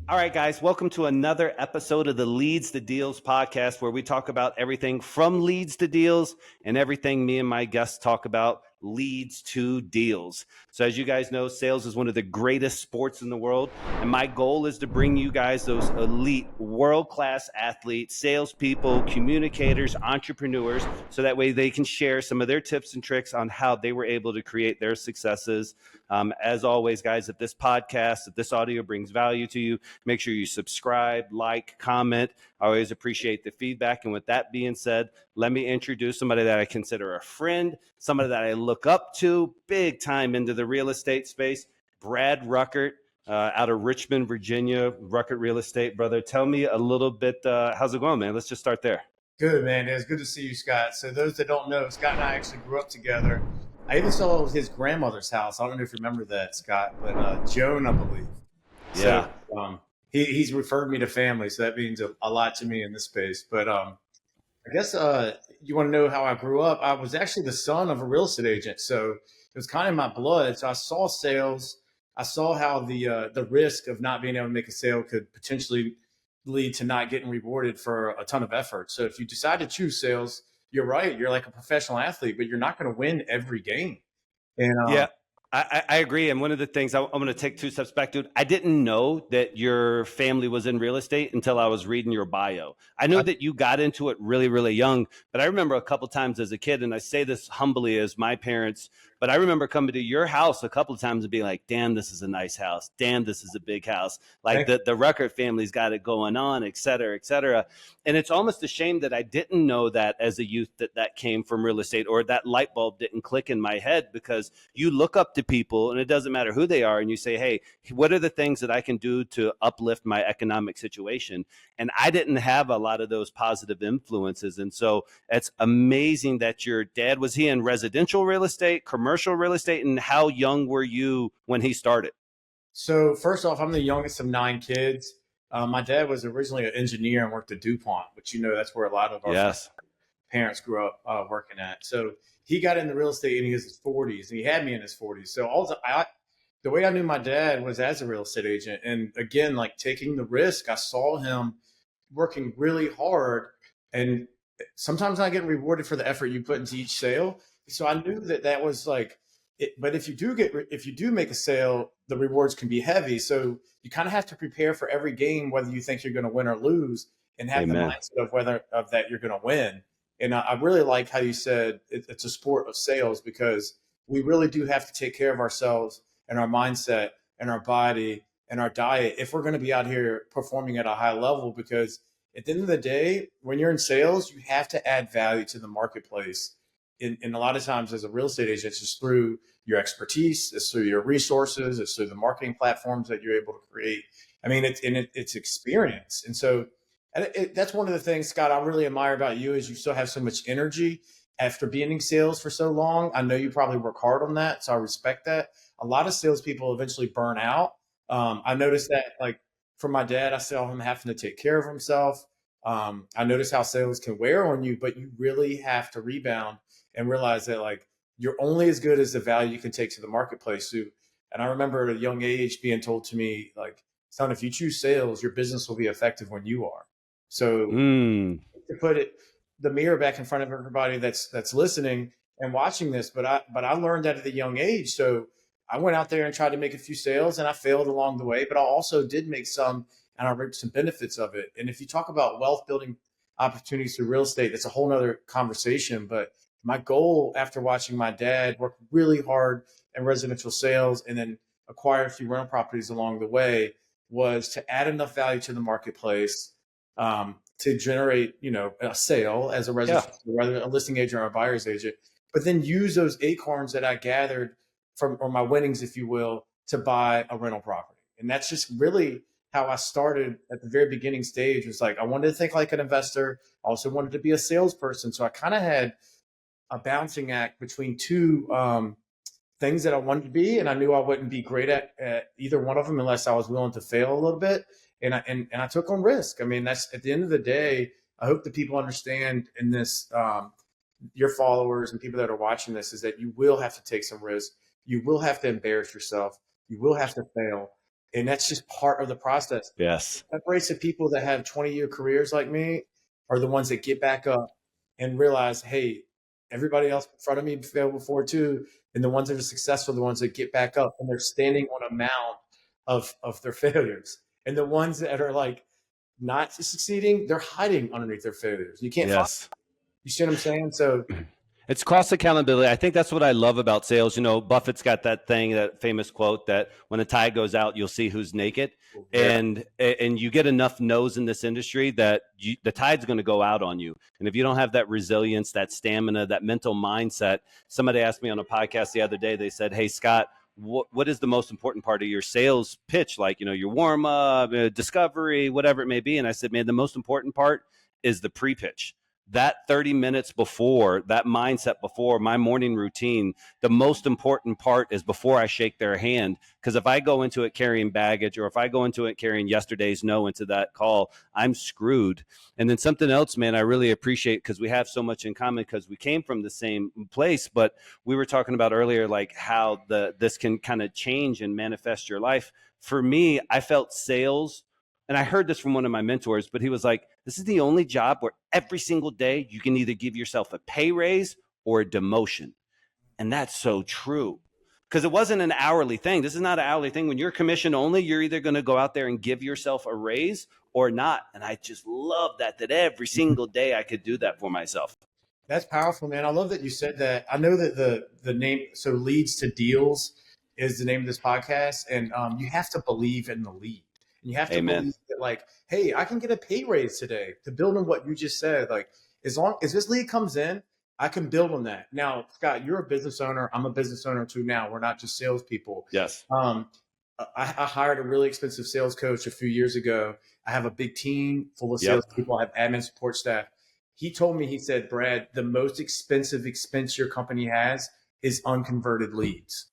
All right, guys, welcome to another episode of the Leads to Deals podcast, where we talk about everything from leads to deals and everything me and my guests talk about leads to deals. So as you guys know, sales is one of the greatest sports in the world. And my goal is to bring you guys those elite, world-class athletes, salespeople, communicators, entrepreneurs, so that way they can share some of their tips and tricks on how they were able to create their successes. As always, guys, if this audio brings value to you, make sure you subscribe, like, comment. I always appreciate the feedback. And with that being said, let me introduce somebody that I consider a friend, somebody that I look up to big time into the real estate space, Brad Ruckart, out of Richmond, Virginia, Ruckart Real Estate. Brother, tell me a little bit, how's it going, man? Let's just start there. Good, man. It's good to see you, Scott. So those that don't know, Scott and I actually grew up together. I even saw his grandmother's house. I don't know if you remember that, Scott, but Joan, I believe. Yeah. So he's referred me to family, so that means a lot to me in this space. But I guess you want to know how I grew up. I was actually the son of a real estate agent, so it was kind of in my blood. So I saw sales. I saw how the risk of not being able to make a sale could potentially lead to not getting rewarded for a ton of effort. So if you decide to choose sales, you're right. You're like a professional athlete, but you're not going to win every game. And Yeah, I agree. And one of the things I'm going to take two steps back, dude. I didn't know that your family was in real estate until I was reading your bio. I know that you got into it really, really young, but I remember a couple times as a kid, and I say this humbly as my parents, but I remember coming to your house a couple of times and being like, damn, this is a nice house. Damn, this is a big house. Like the Ruckart family's got it going on, et cetera, et cetera. And it's almost a shame that I didn't know that as a youth that came from real estate, or that light bulb didn't click in my head, because you look up to people and it doesn't matter who they are. And you say, hey, what are the things that I can do to uplift my economic situation? And I didn't have a lot of those positive influences. And so it's amazing that your dad, was he in residential real estate, commercial real estate? And how young were you when he started? So first off, I'm the youngest of 9 kids. My dad was originally an engineer and worked at DuPont, which that's where a lot of our Yes. parents grew up working at. So he got into real estate in his 40s, and he had me in his 40s. So the way I knew my dad was as a real estate agent, and again, like taking the risk. I saw him working really hard, and sometimes not getting rewarded for the effort you put into each sale. So I knew that was like it. But if you do make a sale, the rewards can be heavy. So you kind of have to prepare for every game, whether you think you're going to win or lose, and have the Amen. mindset of whether of that you're going to win. And I really like how you said it's a sport of sales, because we really do have to take care of ourselves and our mindset and our body and our diet if we're going to be out here performing at a high level. Because at the end of the day, when you're in sales, you have to add value to the marketplace. And a lot of times as a real estate agent, it's just through your expertise, it's through your resources, it's through the marketing platforms that you're able to create. I mean, it's experience. And so that's one of the things, Scott, I really admire about you, is you still have so much energy after being in sales for so long. I know you probably work hard on that, so I respect that. A lot of salespeople eventually burn out. I noticed that, like, for my dad, I saw him having to take care of himself. I noticed how sales can wear on you, but you really have to rebound and realize that, like, you're only as good as the value you can take to the marketplace. So, and I remember at a young age being told to me, like, son, if you choose sales, your business will be effective when you are. So Mm. to put the mirror back in front of everybody that's listening and watching this. But I learned that at a young age. So I went out there and tried to make a few sales, and I failed along the way, but I also did make some, and I reaped some benefits of it. And if you talk about wealth building opportunities through real estate, that's a whole nother conversation. But my goal, after watching my dad work really hard in residential sales and then acquire a few rental properties along the way, was to add enough value to the marketplace to generate, a sale as a residential, whether a listing agent or a buyer's agent, but then use those acorns that I gathered from, or my winnings, if you will, to buy a rental property. And that's just really how I started at the very beginning stage. Was like, I wanted to think like an investor. I also wanted to be a salesperson. So I kind of had a balancing act between two things that I wanted to be, and I knew I wouldn't be great at either one of them unless I was willing to fail a little bit. And I took on risk. I mean, that's, at the end of the day, I hope that people understand in this, your followers and people that are watching this, is that you will have to take some risk. You will have to embarrass yourself. You will have to fail. And that's just part of the process. Yes. Separates the people that have 20-year careers like me are the ones that get back up and realize, hey, everybody else in front of me failed before too. And the ones that are successful are the ones that get back up and they're standing on a mound of their failures. And the ones that are like not succeeding, they're hiding underneath their failures. You can't find, Yes. you see what I'm saying? So It's cross accountability. I think that's what I love about sales. You know, Buffett's got that thing, that famous quote that when the tide goes out, you'll see who's naked. And you get enough no's in this industry that the tide's going to go out on you. And if you don't have that resilience, that stamina, that mental mindset, somebody asked me on a podcast the other day, they said, hey, Scott, what is the most important part of your sales pitch? Like, you know, your warm up, discovery, whatever it may be. And I said, man, the most important part is the pre-pitch. That 30 minutes before, that mindset before my morning routine, the most important part is before I shake their hand. Because if I go into it carrying baggage, or if I go into it carrying yesterday's no into that call, I'm screwed. And then something else, man, I really appreciate, because we have so much in common because we came from the same place. But we were talking about earlier, like how this can kind of change and manifest your life. For me, I felt sales, and I heard this from one of my mentors, but he was like, this is the only job where every single day you can either give yourself a pay raise or a demotion. And that's so true, because it wasn't an hourly thing. This is not an hourly thing. When you're commission only, you're either going to go out there and give yourself a raise or not. And I just love that every single day I could do that for myself. that's powerful, man. I love that you said that. I know that the name, so Leads to Deals is the name of this podcast. And you have to believe in the lead. And you have to Amen. believe that, like, hey, I can get a pay raise today, to build on what you just said. Like, as long as this lead comes in, I can build on that. Now, Scott, you're a business owner. I'm a business owner too now. We're not just salespeople. Yes. I hired a really expensive sales coach a few years ago. I have a big team full of salespeople. I have admin support staff. He told me, he said, Brad, the most expensive expense your company has is unconverted leads.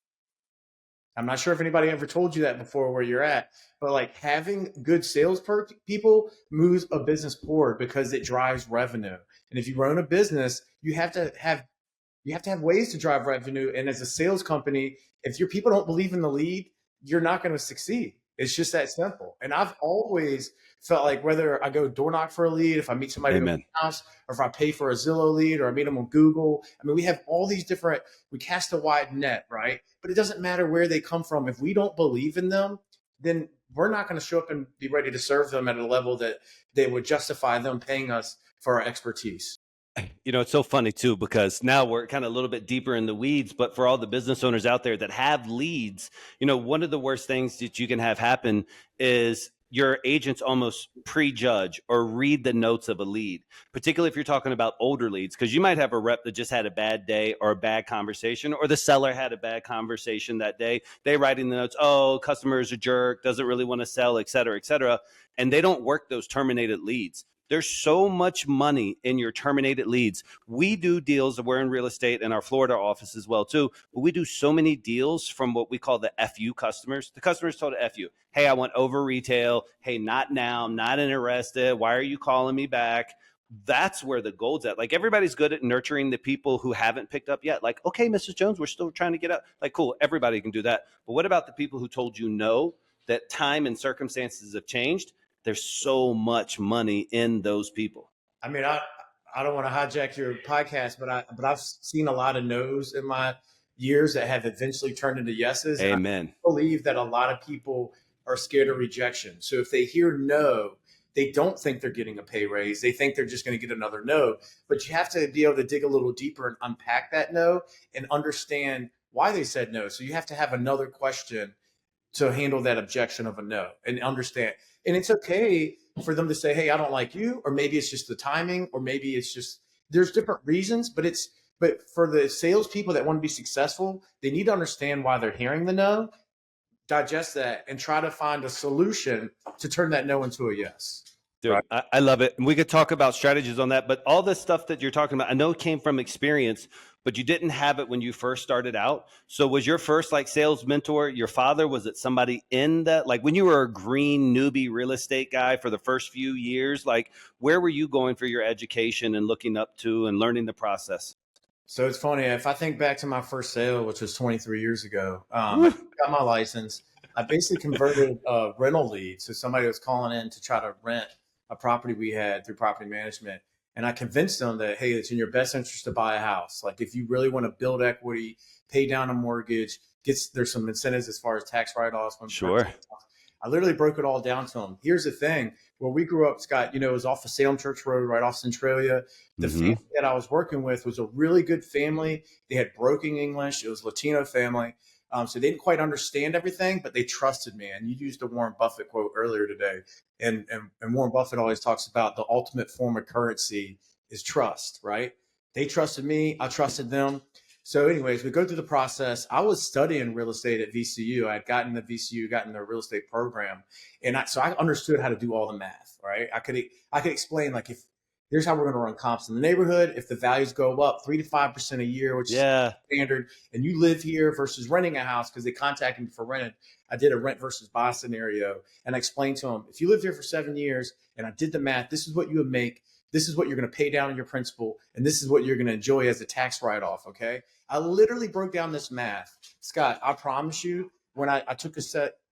I'm not sure if anybody ever told you that before where you're at, but like having good sales people moves a business forward because it drives revenue. And if you run a business, you have to have ways to drive revenue. And as a sales company, if your people don't believe in the lead, you're not going to succeed. It's just that simple. And I've always felt like whether I go door knock for a lead, if I meet somebody in the house, or if I pay for a Zillow lead, or I meet them on Google. I mean, we have all these different, we cast a wide net, right? But it doesn't matter where they come from. If we don't believe in them, then we're not going to show up and be ready to serve them at a level that they would justify them paying us for our expertise. You know, it's so funny too, because now we're kind of a little bit deeper in the weeds, but for all the business owners out there that have leads, you know, one of the worst things that you can have happen is your agents almost prejudge or read the notes of a lead, particularly if you're talking about older leads, because you might have a rep that just had a bad day or a bad conversation, or the seller had a bad conversation that day. They write in the notes, oh, customer is a jerk, doesn't really want to sell, et cetera, et cetera. And they don't work those terminated leads. There's so much money in your terminated leads. We do deals, we're in real estate in our Florida office as well too, but we do so many deals from what we call the FU customers. The customers told FU, hey, I want over retail. Hey, not now, I'm not interested. Why are you calling me back? That's where the gold's at. Like, everybody's good at nurturing the people who haven't picked up yet. Like, okay, Mrs. Jones, we're still trying to get up. Like, cool, everybody can do that. But what about the people who told you no, that time and circumstances have changed? There's so much money in those people. I mean, I don't want to hijack your podcast, but I've seen a lot of no's in my years that have eventually turned into yeses. Amen. I believe that a lot of people are scared of rejection. So if they hear no, they don't think they're getting a pay raise. They think they're just going to get another no. But you have to be able to dig a little deeper and unpack that no and understand why they said no. So you have to have another question to handle that objection of a no and understand. And it's okay for them to say, hey, I don't like you, or maybe it's just the timing, or maybe it's just, there's different reasons, but for the salespeople that want to be successful, they need to understand why they're hearing the no, digest that, and try to find a solution to turn that no into a yes. Dude, right? I love it. And we could talk about strategies on that, but all this stuff that you're talking about, I know it came from experience, but you didn't have it when you first started out. So was your first like sales mentor your father? Was it somebody in that, like when you were a green newbie real estate guy for the first few years, like where were you going for your education and looking up to and learning the process? So it's funny. If I think back to my first sale, which was 23 years ago, I got my license. I basically converted a rental lead. So somebody was calling in to try to rent a property we had through property management. And I convinced them that, hey, it's in your best interest to buy a house. Like if you really want to build equity, pay down a mortgage, there's some incentives as far as tax write-offs. Sure. I literally broke it all down to them. Here's the thing. Where we grew up, Scott, it was off of Salem Church Road, right off Centralia. The family that I was working with was a really good family. They had broken English. It was a Latino family. So they didn't quite understand everything, but they trusted me. And you used the Warren Buffett quote earlier today. And Warren Buffett always talks about the ultimate form of currency is trust, right? They trusted me. I trusted them. So anyways, we go through the process. I was studying real estate at VCU. I had gotten the real estate program. And so I understood how to do all the math, right? I could explain like here's how we're going to run comps in the neighborhood. If the values go up 3 to 5% a year, which is standard, and you live here versus renting a house because they contacted me for rent. I did a rent versus buy scenario. And I explained to them, if you lived here for 7 years and I did the math, this is what you would make. This is what you're going to pay down on your principal. And this is what you're going to enjoy as a tax write-off. Okay. I literally broke down this math. Scott, I promise you, when I took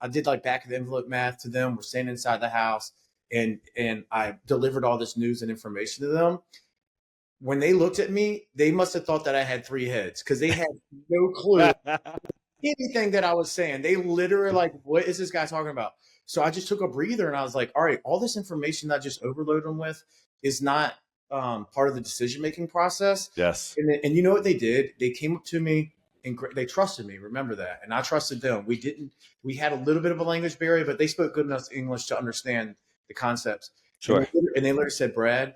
I did like back of the envelope math to them. We're standing inside the house and I delivered all this news and information to them. When they looked at me, they must have thought that I had 3 heads because they had no clue anything that I was saying. They literally like, what is this guy talking about? So I just took a breather and I was like, all right, all this information that I just overloaded them with is not part of the decision-making process. Yes. And you know what they did? They came up to me and they trusted me. Remember that. And I trusted them. We had a little bit of a language barrier, but they spoke good enough English to understand the concepts. Sure. And they literally said, Brad,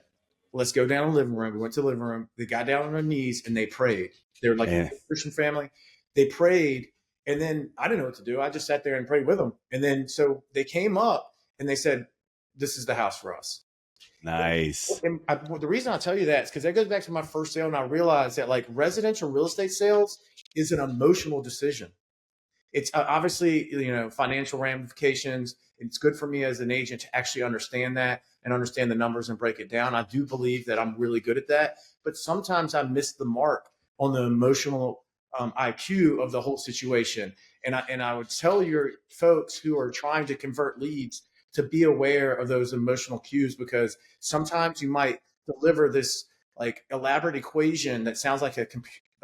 let's go down to the living room. We went to the living room. They got down on their knees and they prayed. They were like a Christian family. They prayed. And then I didn't know what to do. I just sat there and prayed with them. And then so they came up and they said, this is the house for us. Nice. And the reason I tell you that is because that goes back to my first sale. And I realized that like residential real estate sales is an emotional decision. It's obviously, financial ramifications. It's good for me as an agent to actually understand that and understand the numbers and break it down. I do believe that I'm really good at that. But sometimes I miss the mark on the emotional IQ of the whole situation. And I would tell your folks who are trying to convert leads to be aware of those emotional cues, because sometimes you might deliver this like elaborate equation that sounds like a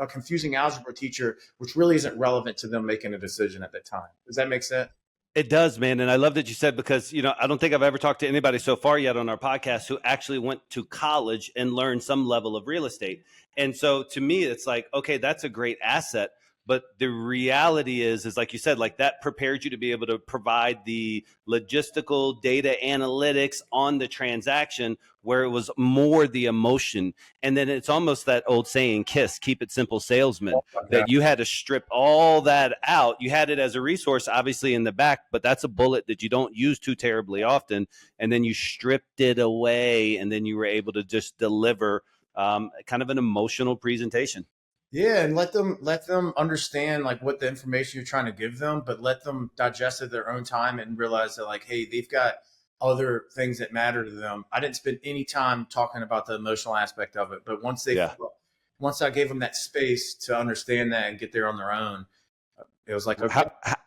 confusing algebra teacher, which really isn't relevant to them making a decision at that time. Does that make sense? It does, man. And I love that you said, because, I don't think I've ever talked to anybody so far yet on our podcast who actually went to college and learned some level of real estate. And so to me, it's like, okay, that's a great asset. But the reality is like you said, like that prepared you to be able to provide the logistical data analytics on the transaction, where it was more the emotion. And then it's almost that old saying, KISS, keep it simple salesman, that you had to strip all that out. You had it as a resource, obviously, in the back, but that's a bullet that you don't use too terribly often. And then you stripped it away, and then you were able to just deliver kind of an emotional presentation. Yeah, and let them understand like what the information you're trying to give them, but let them digest it at their own time and realize that like, hey, they've got other things that matter to them. I didn't spend any time talking about the emotional aspect of it, but once I gave them that space to understand that and get there on their own, it was like, okay.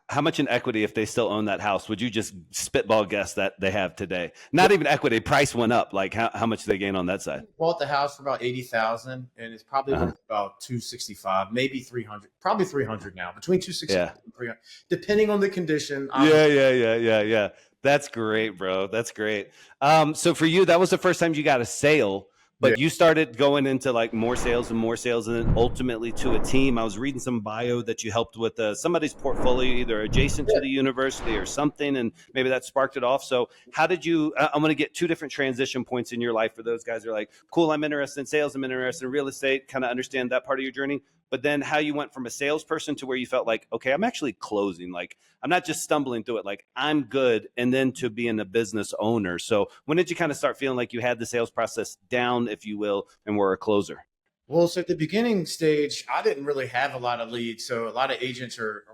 How much in equity, if they still own that house, would you just spitball guess that they have today? Not even equity, price went up. Like how much do they gain on that side? Bought the house for about $80,000, and it's probably worth about $265, maybe $300, probably $300 now, between $265 and $300, depending on the condition. Yeah. That's great, bro. That's great. So for you, that was the first time you got a sale. But you started going into like more sales, and then ultimately to a team. I was reading some bio that you helped with somebody's portfolio, either adjacent to the university or something, and maybe that sparked it off. So how did you, I'm going to get 2 different transition points in your life for those guys who are like, cool, I'm interested in sales, I'm interested in real estate, kind of understand that part of your journey. But then how you went from a salesperson to where you felt like, okay, I'm actually closing. Like, I'm not just stumbling through it. Like, I'm good. And then to being a business owner. So when did you kind of start feeling like you had the sales process down, if you will, and were a closer? Well, so at the beginning stage, I didn't really have a lot of leads. So a lot of agents are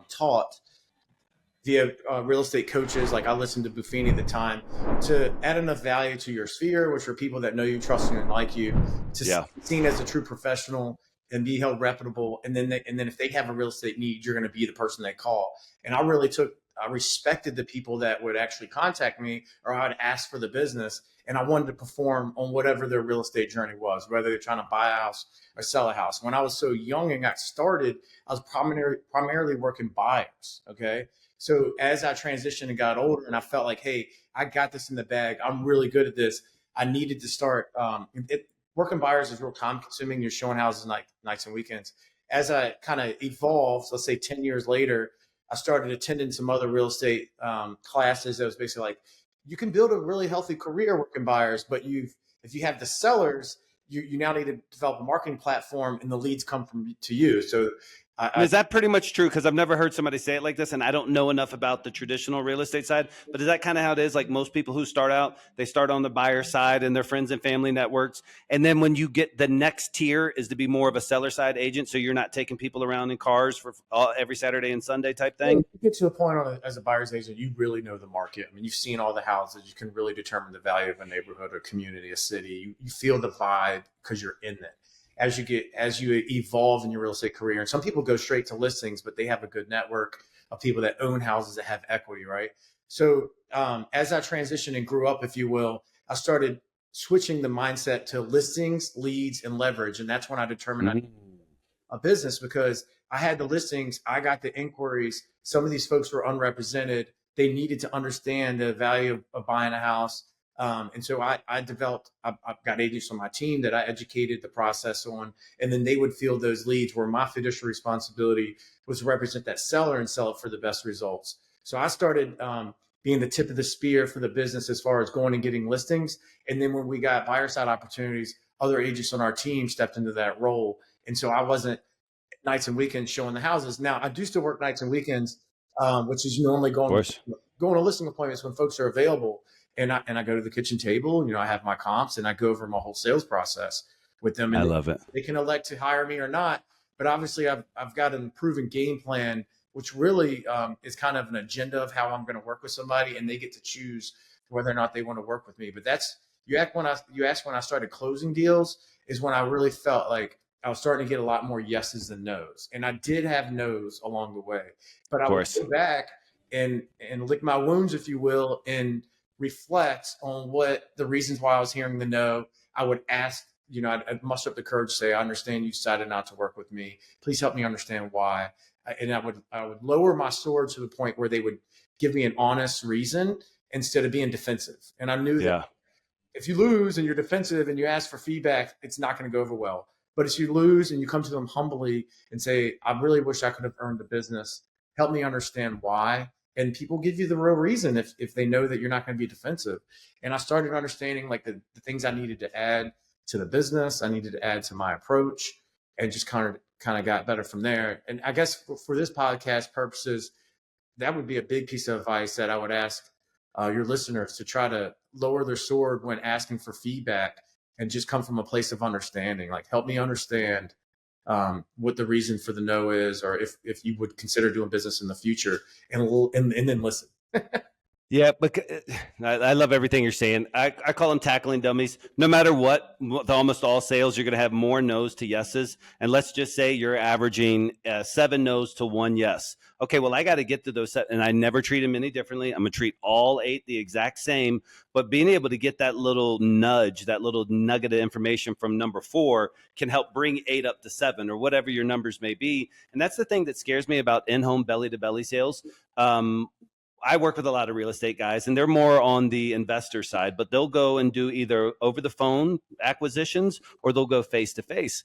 taught via real estate coaches, like I listened to Buffini at the time, to add enough value to your sphere, which are people that know you, trust you, and like you, to be seen as a true professional and be held reputable. And then if they have a real estate need, you're going to be the person they call. And I respected the people that would actually contact me or I would ask for the business. And I wanted to perform on whatever their real estate journey was, whether they're trying to buy a house or sell a house. When I was so young and got started, I was primarily working buyers. Okay. So as I transitioned and got older and I felt like, hey, I got this in the bag, I'm really good at this, I needed to start working buyers is real time consuming. You're showing houses nights and weekends. As I kind of evolved, let's say 10 years later, I started attending some other real estate classes that was basically like, you can build a really healthy career working buyers, but if you have the sellers, you now need to develop a marketing platform and the leads come to you. So is that pretty much true? Because I've never heard somebody say it like this, and I don't know enough about the traditional real estate side. But is that kind of how it is? Like most people who start out, they start on the buyer side and their friends and family networks. And then when you get the next tier is to be more of a seller side agent. So you're not taking people around in cars for every Saturday and Sunday type thing. You get to a point as a buyer's agent, you really know the market. I mean, you've seen all the houses. You can really determine the value of a neighborhood or community, a city. You feel the vibe because you're in it. As you evolve in your real estate career. And some people go straight to listings, but they have a good network of people that own houses that have equity, right? So as I transitioned and grew up, if you will, I started switching the mindset to listings, leads, and leverage. And that's when I determined I needed a business because I had the listings, I got the inquiries. Some of these folks were unrepresented. They needed to understand the value of buying a house. And so I've got agents on my team that I educated the process on, and then they would field those leads where my fiduciary responsibility was to represent that seller and sell it for the best results. So I started being the tip of the spear for the business as far as going and getting listings. And then when we got buyer side opportunities, other agents on our team stepped into that role. And so I wasn't nights and weekends showing the houses. Now I do still work nights and weekends, which is normally going to listing appointments when folks are available. And I go to the kitchen table, I have my comps and I go over my whole sales process with them. And I love it. They can elect to hire me or not, but obviously I've got an proven game plan, which really is kind of an agenda of how I'm going to work with somebody, and they get to choose whether or not they want to work with me. But you asked when I started closing deals is when I really felt like I was starting to get a lot more yeses than nos. And I did have nos along the way, but I would go back and lick my wounds, if you will, and reflect on what the reasons why I was hearing the no. I would ask, I'd muster up the courage to say, I understand you decided not to work with me. Please help me understand why. And I would lower my sword to the point where they would give me an honest reason instead of being defensive. And I knew that if you lose and you're defensive and you ask for feedback, it's not going to go over well. But if you lose and you come to them humbly and say, I really wish I could have earned the business, help me understand why. And people give you the real reason if they know that you're not going to be defensive. And I started understanding like the things I needed to add to the business, I needed to add to my approach, and just kind of got better from there. And I guess for this podcast purposes, that would be a big piece of advice that I would ask your listeners to try to lower their sword when asking for feedback and just come from a place of understanding. Like, help me understand what the reason for the no is, or if you would consider doing business in the future, and then listen. Yeah, but I love everything you're saying. I call them tackling dummies. No matter what, with almost all sales, you're going to have more no's to yeses. And let's just say you're averaging 7 no's to 1 yes. Okay, well, I got to get to those, and I never treat them any differently. I'm going to treat all 8 the exact same. But being able to get that little nudge, that little nugget of information from number 4 can help bring 8 up to 7 or whatever your numbers may be. And that's the thing that scares me about in-home belly-to-belly sales. I work with a lot of real estate guys, and they're more on the investor side, but they'll go and do either over the phone acquisitions or they'll go face to face.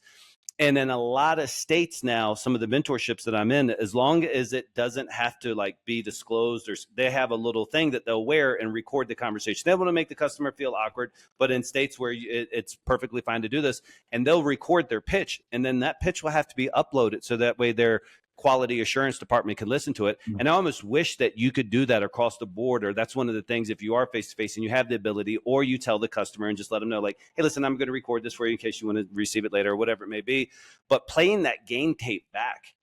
And in a lot of states now, some of the mentorships that I'm in, as long as it doesn't have to like be disclosed, or they have a little thing that they'll wear and record the conversation. They want to make the customer feel awkward, but in states where it's perfectly fine to do this, and they'll record their pitch, and then that pitch will have to be uploaded so that way their quality assurance department can listen to it. And I almost wish that you could do that across the board, or that's one of the things, if you are face to face and you have the ability, or you tell the customer and just let them know, like, hey, listen, I'm going to record this for you in case you want to receive it later or whatever it may be. But playing that game tape back,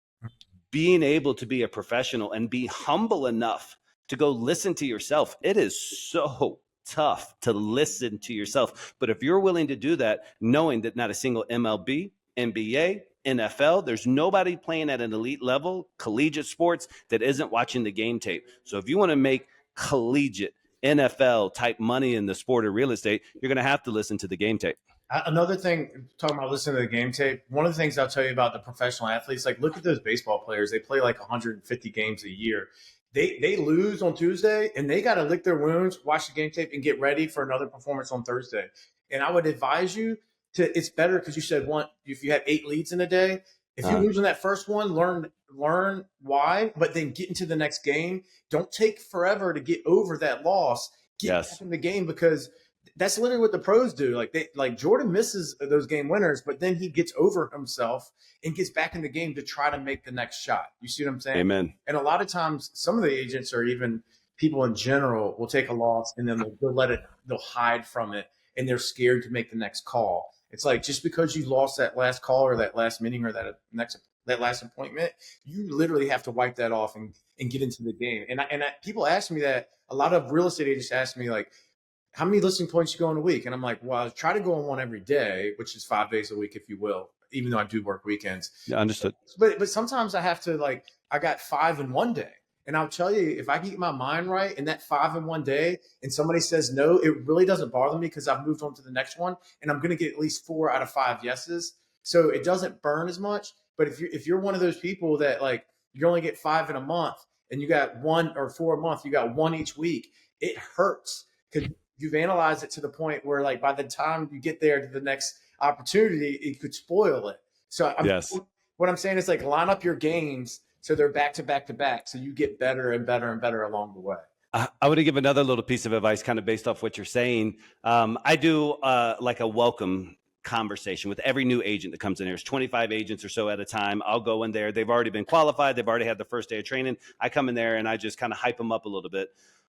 being able to be a professional and be humble enough to go listen to yourself. It is so tough to listen to yourself. But if you're willing to do that, knowing that not a single MLB, NBA, NFL. There's nobody playing at an elite level, collegiate sports, that isn't watching the game tape. So if you want to make collegiate NFL type money in the sport of real estate, you're going to have to listen to the game tape. Another thing, talking about listening to the game tape, one of the things I'll tell you about the professional athletes, like look at those baseball players. They play like 150 games a year. They lose on Tuesday and they got to lick their wounds, watch the game tape, and get ready for another performance on Thursday. And I would advise you to. It's better because you said one. If you have 8 leads in a day, if you lose in that first one, learn why, but then get into the next game. Don't take forever to get over that loss. Get back in the game, because that's literally what the pros do. Like Jordan misses those game winners, but then he gets over himself and gets back in the game to try to make the next shot. You see what I'm saying? Amen. And a lot of times, some of the agents or even people in general will take a loss and then they'll hide from it, and they're scared to make the next call. It's like, just because you lost that last call or that last meeting or that last appointment, you literally have to wipe that off and get into the game. And people ask me that. A lot of real estate agents ask me, like, how many listing points you go in a week? And I'm like, well, I try to go on one every day, which is 5 days a week, if you will, even though I do work weekends. Yeah, understood. But sometimes I have to, like, I got 5 in one day. And I'll tell you, if I keep my mind right in that 5 in one day and somebody says no, it really doesn't bother me, because I've moved on to the next one and I'm going to get at least 4 out of 5 yeses. So it doesn't burn as much. But if you're one of those people that, like, you only get 5 in a month and you got 1 or 4 a month, you got 1 each week, it hurts, because you've analyzed it to the point where, like, by the time you get there to the next opportunity, it could spoil it. So what I'm saying is, like, line up your games so they're back to back to back, so you get better and better and better along the way. I would give another little piece of advice, kind of based off what you're saying. I do like a welcome conversation with every new agent that comes in. There's 25 agents or so at a time. I'll go in there. They've already been qualified. They've already had the first day of training. I come in there and I just kind of hype them up a little bit.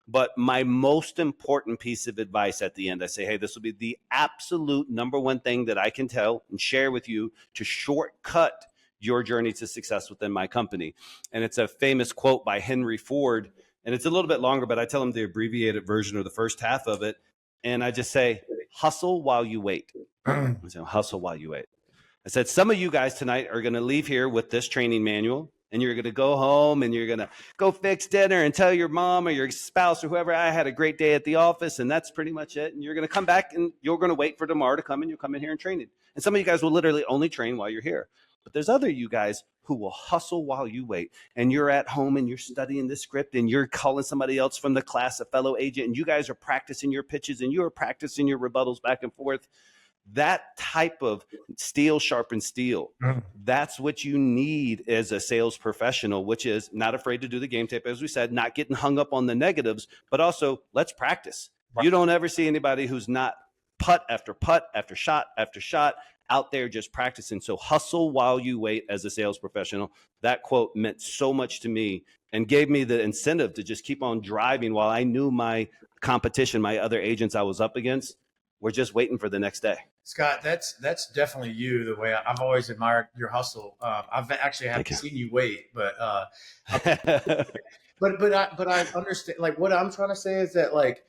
But my most important piece of advice at the end, I say, hey, this will be the absolute number one thing that I can tell and share with you to shortcut your journey to success within my company. And it's a famous quote by Henry Ford. And it's a little bit longer, but I tell them the abbreviated version or the first half of it. And I just say, hustle while you wait. I say, hustle while you wait. I said, some of you guys tonight are going to leave here with this training manual, and you're going to go home and you're going to go fix dinner and tell your mom or your spouse or whoever, I had a great day at the office, and that's pretty much it. And you're going to come back and you're going to wait for tomorrow to come, and you'll come in here and train it. And some of you guys will literally only train while you're here. But there's other you guys who will hustle while you wait, and you're at home and you're studying the script and you're calling somebody else from the class, a fellow agent, and you guys are practicing your pitches and you're practicing your rebuttals back and forth. That type of steel sharpens steel. That's what you need as a sales professional, which is not afraid to do the game tape, as we said, not getting hung up on the negatives, but also let's practice. Right. You don't ever see anybody who's not putt after shot after shot out there just practicing. So hustle while you wait as a sales professional. That quote meant so much to me and gave me the incentive to just keep on driving while I knew my competition, my other agents I was up against, were just waiting for the next day. Scott, that's definitely you. The way I've always admired your hustle. I've actually haven't seen you wait, but I understand. Like, what I'm trying to say is that, like,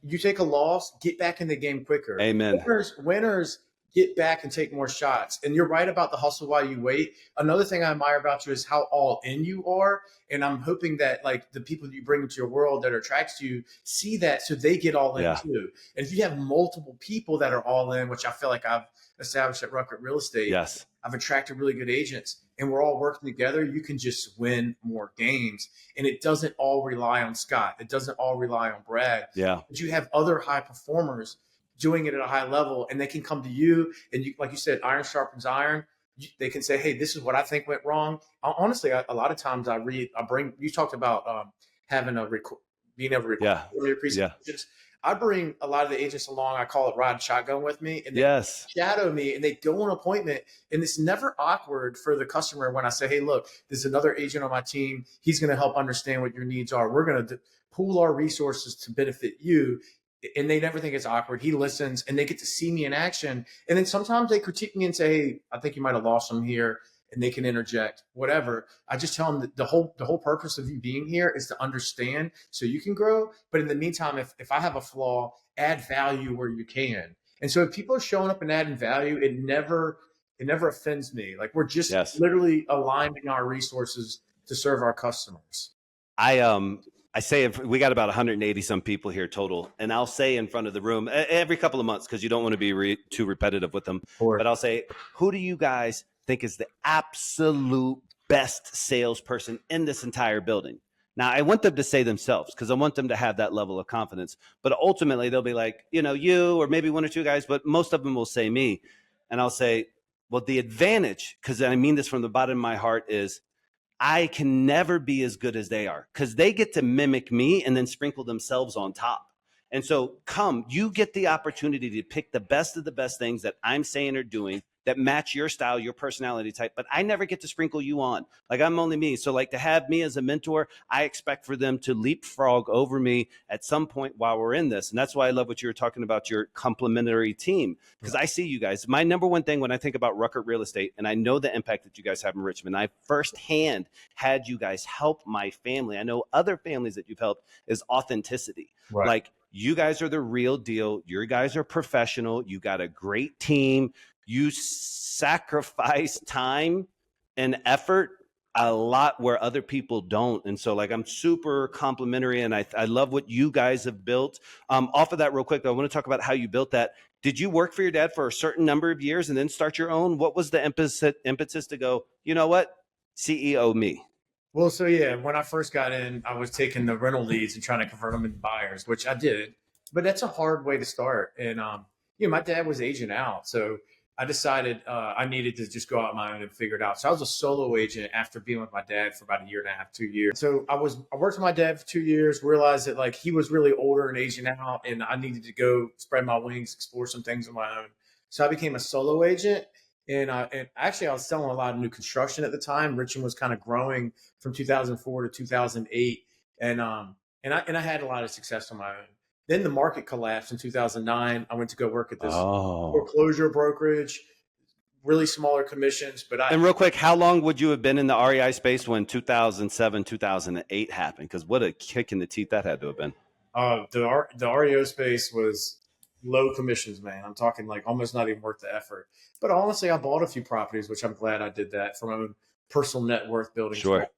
you take a loss, get back in the game quicker. Amen. Winners get back and take more shots. And you're right about the hustle while you wait. Another thing I admire about you is how all in you are. And I'm hoping that, like, the people that you bring into your world that are attracted to you see that, so they get all in too. And if you have multiple people that are all in, which I feel like I've established at Ruckart Real Estate, I've attracted really good agents, and we're all working together, you can just win more games. And it doesn't all rely on Scott. It doesn't all rely on Brad. But you have other high performers doing it at a high level, and they can come to you, and you, like you said, iron sharpens iron. They can say, hey, this is what I think went wrong. Honestly, a lot of times you talked about being able to record your presentations. I bring a lot of the agents along. I call it ride shotgun with me, and they shadow me, and they go on appointment. And it's never awkward for the customer when I say, hey, look, there's another agent on my team. He's going to help understand what your needs are. We're going to pool our resources to benefit you. And they never think it's awkward. He listens, and they get to see me in action. And then sometimes they critique me and say, hey, I think you might have lost some here, and they can interject, whatever. I just tell them that the whole purpose of you being here is to understand so you can grow. But in the meantime, if I have a flaw, add value where you can. And so if people are showing up and adding value, it never It never offends me. Like we're just Yes. literally aligning our resources to serve our customers. I say we got about 180 some people here total, and I'll say in front of the room every couple of months because you don't want to be too repetitive with them. But I'll say, who do you guys think is the absolute best salesperson in this entire building? Now, I want them to say themselves because I want them to have that level of confidence. But ultimately, they'll be like, you or maybe one or two guys, but most of them will say me. And I'll say, well, the advantage, because I mean this from the bottom of my heart, is I can never be as good as they are because they get to mimic me and then sprinkle themselves on top. And so you get the opportunity to pick the best of the best things that I'm saying or doing that match your style, your personality type, but I never get to sprinkle you on. Like I'm only me. So like to have me as a mentor, I expect for them to leapfrog over me at some point while we're in this. And that's why I love what you were talking about, your complementary team, because I see you guys. My number one thing when I think about Ruckart Real Estate, and I know the impact that you guys have in Richmond, I firsthand had you guys help my family. I know other families that you've helped is authenticity. Right. Like you guys are the real deal. Your guys are professional. You got a great team. You sacrifice time and effort a lot where other people don't. And so like, I'm super complimentary and I love what you guys have built. Off of that real quick, though, I want to talk about how you built that. Did you work for your dad for a certain number of years and then start your own? What was the impetus to go, you know what? CEO me. Well, so yeah, when I first got in, I was taking the rental leads and trying to convert them into buyers, which I did. But that's a hard way to start. And my dad was aging out, so I decided I needed to just go out on my own and figure it out. So I was a solo agent after being with my dad for about a year and a half, 2 years. So I worked with my dad for 2 years, realized that like he was really older and aging out, and I needed to go spread my wings, explore some things on my own. So I became a solo agent. And actually, I was selling a lot of new construction at the time. Richmond was kind of growing from 2004 to 2008, and I had a lot of success on my own. Then the market collapsed in 2009. I went to go work at this foreclosure brokerage, really smaller commissions. And real quick, how long would you have been in the REI space when 2007, 2008 happened? Because what a kick in the teeth that had to have been. The REO space was low commissions, man. I'm talking like almost not even worth the effort. But honestly, I bought a few properties, which I'm glad I did that for my own personal net worth building. Sure.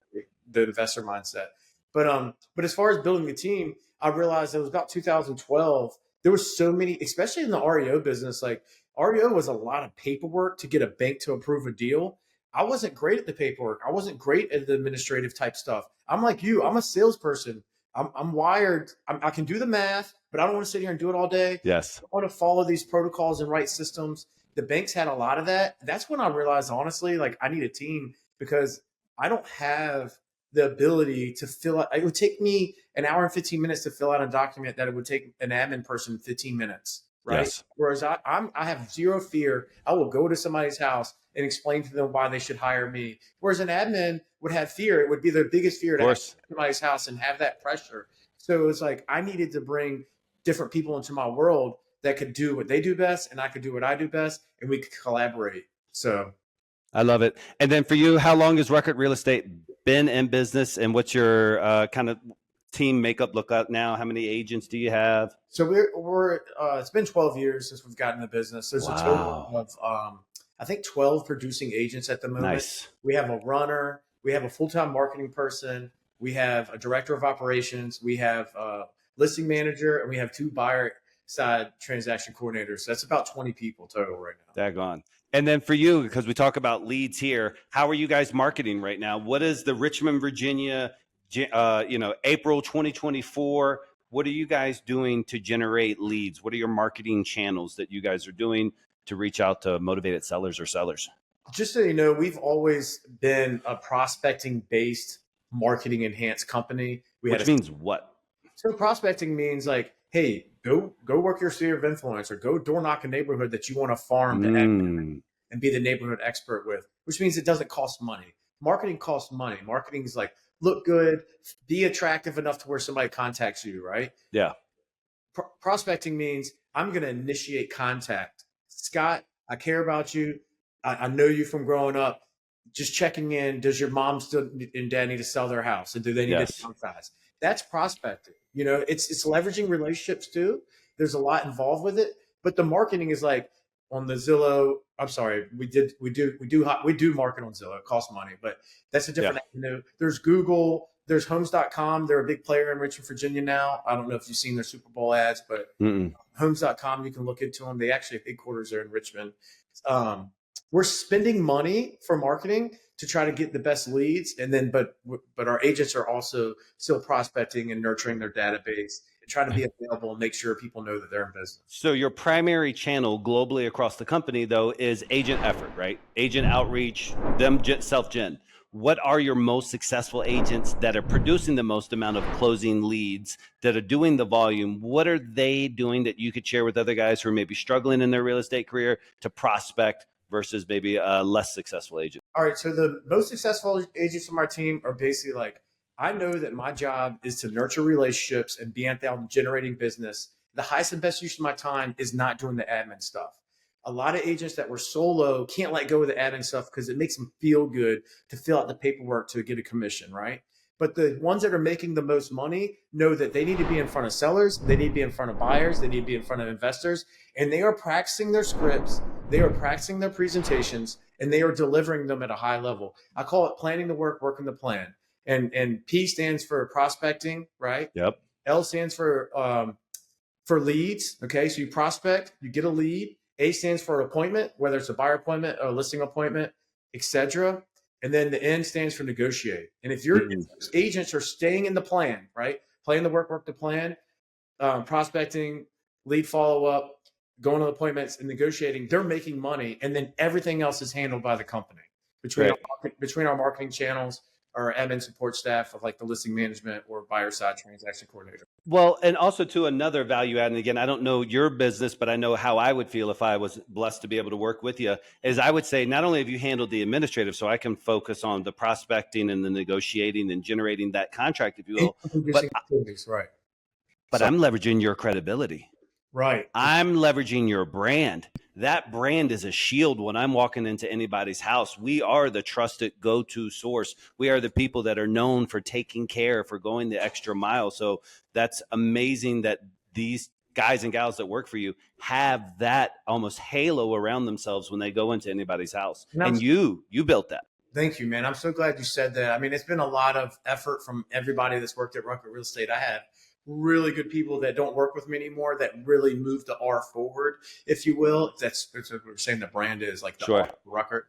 The investor mindset. But as far as building the team, I realized it was about 2012. There were so many, especially in the REO business, like REO was a lot of paperwork to get a bank to approve a deal. I wasn't great at the paperwork. I wasn't great at the administrative type stuff. I'm like you. I'm a salesperson. I'm wired. I can do the math, but I don't want to sit here and do it all day. Yes. I want to follow these protocols and write systems. The banks had a lot of that. That's when I realized, honestly, like I need a team because I don't have the ability to fill out. It would take me an hour and 15 minutes to fill out a document that it would take an admin person 15 minutes. Right. Yes. Whereas I have zero fear. I will go to somebody's house and explain to them why they should hire me. Whereas an admin would have fear. It would be their biggest fear to go to somebody's house and have that pressure. So it was like I needed to bring different people into my world that could do what they do best, and I could do what I do best, and we could collaborate. So I love it. And then for you, how long has Ruckart Real Estate been in business, and what's your kind of team makeup look like now? How many agents do you have? So we're it's been 12 years since we've gotten the business. There's a total of I think 12 producing agents at the moment. Nice. We have a runner, we have a full-time marketing person, we have a director of operations, we have a listing manager, and we have 2 buyer side transaction coordinators. So that's about 20 people total right now. Daggone. And then for you, because we talk about leads here, how are you guys marketing right now? What is the Richmond, Virginia, April 2024? What are you guys doing to generate leads? What are your marketing channels that you guys are doing to reach out to motivated sellers or sellers? Just so you know, we've always been a prospecting based marketing enhanced company. Which means what? So prospecting means like, hey, go work your sphere of influence or go door knock a neighborhood that you want to farm to and be the neighborhood expert with, which means it doesn't cost money. Marketing costs money. Marketing is like, look good, be attractive enough to where somebody contacts you, right? Yeah. Prospecting means I'm going to initiate contact. Scott, I care about you. I know you from growing up. Just checking in. Does your mom still and dad need to sell their house? And do they need to downsize? That's prospecting. You know, it's leveraging relationships too. There's a lot involved with it, but the marketing is like on the Zillow, I'm sorry, we do market on Zillow. It costs money, but that's a Yeah. different avenue. There's Google, there's Homes.com. They're a big player in Richmond, Virginia now. I don't know if you've seen their Super Bowl ads, but Mm-mm. Homes.com, you can look into them. They actually have headquarters there in Richmond. Um, we're spending money for marketing to try to get the best leads, and then but our agents are also still prospecting and nurturing their database and trying to be available and make sure people know that they're in business. So your primary channel globally across the company, though, is agent effort, right? Agent outreach, them self-gen. What are your most successful agents that are producing the most amount of closing leads, that are doing the volume? What are they doing that you could share with other guys who are maybe struggling in their real estate career to prospect versus maybe a less successful agent? All right, so the most successful agents on my team are basically like, I know that my job is to nurture relationships and be out there generating business. The highest and best use of my time is not doing the admin stuff. A lot of agents that were solo can't let go of the admin stuff because it makes them feel good to fill out the paperwork to get a commission, right? But the ones that are making the most money know that they need to be in front of sellers, they need to be in front of buyers, they need to be in front of investors, and they are practicing their scripts, they are practicing their presentations, and they are delivering them at a high level. I call it planning the work, working the plan. And P stands for prospecting, right? Yep. L stands for leads. Okay, so you prospect, you get a lead. A stands for appointment, whether it's a buyer appointment or a listing appointment, etc. And then the N stands for negotiate. And if your agents are staying in the plan, right, playing the work, work the plan, prospecting, lead follow up, going to appointments, and negotiating, they're making money, and then everything else is handled by the company between our marketing channels, our admin support staff of like the listing management or buyer side transaction coordinator. Well, and also to another value add, and again, I don't know your business, but I know how I would feel if I was blessed to be able to work with you, is I would say not only have you handled the administrative, so I can focus on the prospecting and the negotiating and generating that contract, if you will, right. But I'm leveraging your credibility. Right. I'm leveraging your brand. That brand is a shield when I'm walking into anybody's house. We are the trusted go-to source. We are the people that are known for taking care, for going the extra mile. So that's amazing that these guys and gals that work for you have that almost halo around themselves when they go into anybody's house. And you built that. Thank you, man. I'm so glad you said that. I mean, it's been a lot of effort from everybody that's worked at Ruckart Real Estate. I have really good people that don't work with me anymore that really move the R forward, if you will. That's what we're saying the brand is, like the R Ruckart.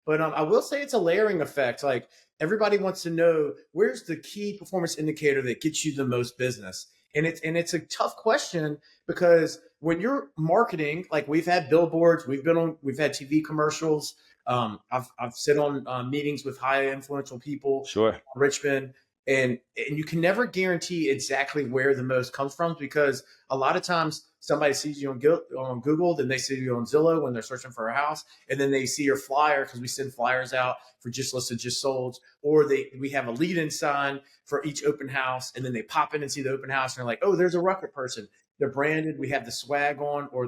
But I will say it's a layering effect. Like everybody wants to know where's the key performance indicator that gets you the most business. And it's a tough question because when you're marketing, like we've had billboards, we've had TV commercials. I've sit on meetings with high influential people, sure, Richmond, and you can never guarantee exactly where the most comes from because a lot of times somebody sees you on Google, then they see you on Zillow when they're searching for a house, and then they see your flyer because we send flyers out for just listed, just sold, or we have a lead-in sign for each open house, and then they pop in and see the open house, and they're like, oh, there's a Ruckart person. They're branded. We have the swag on, or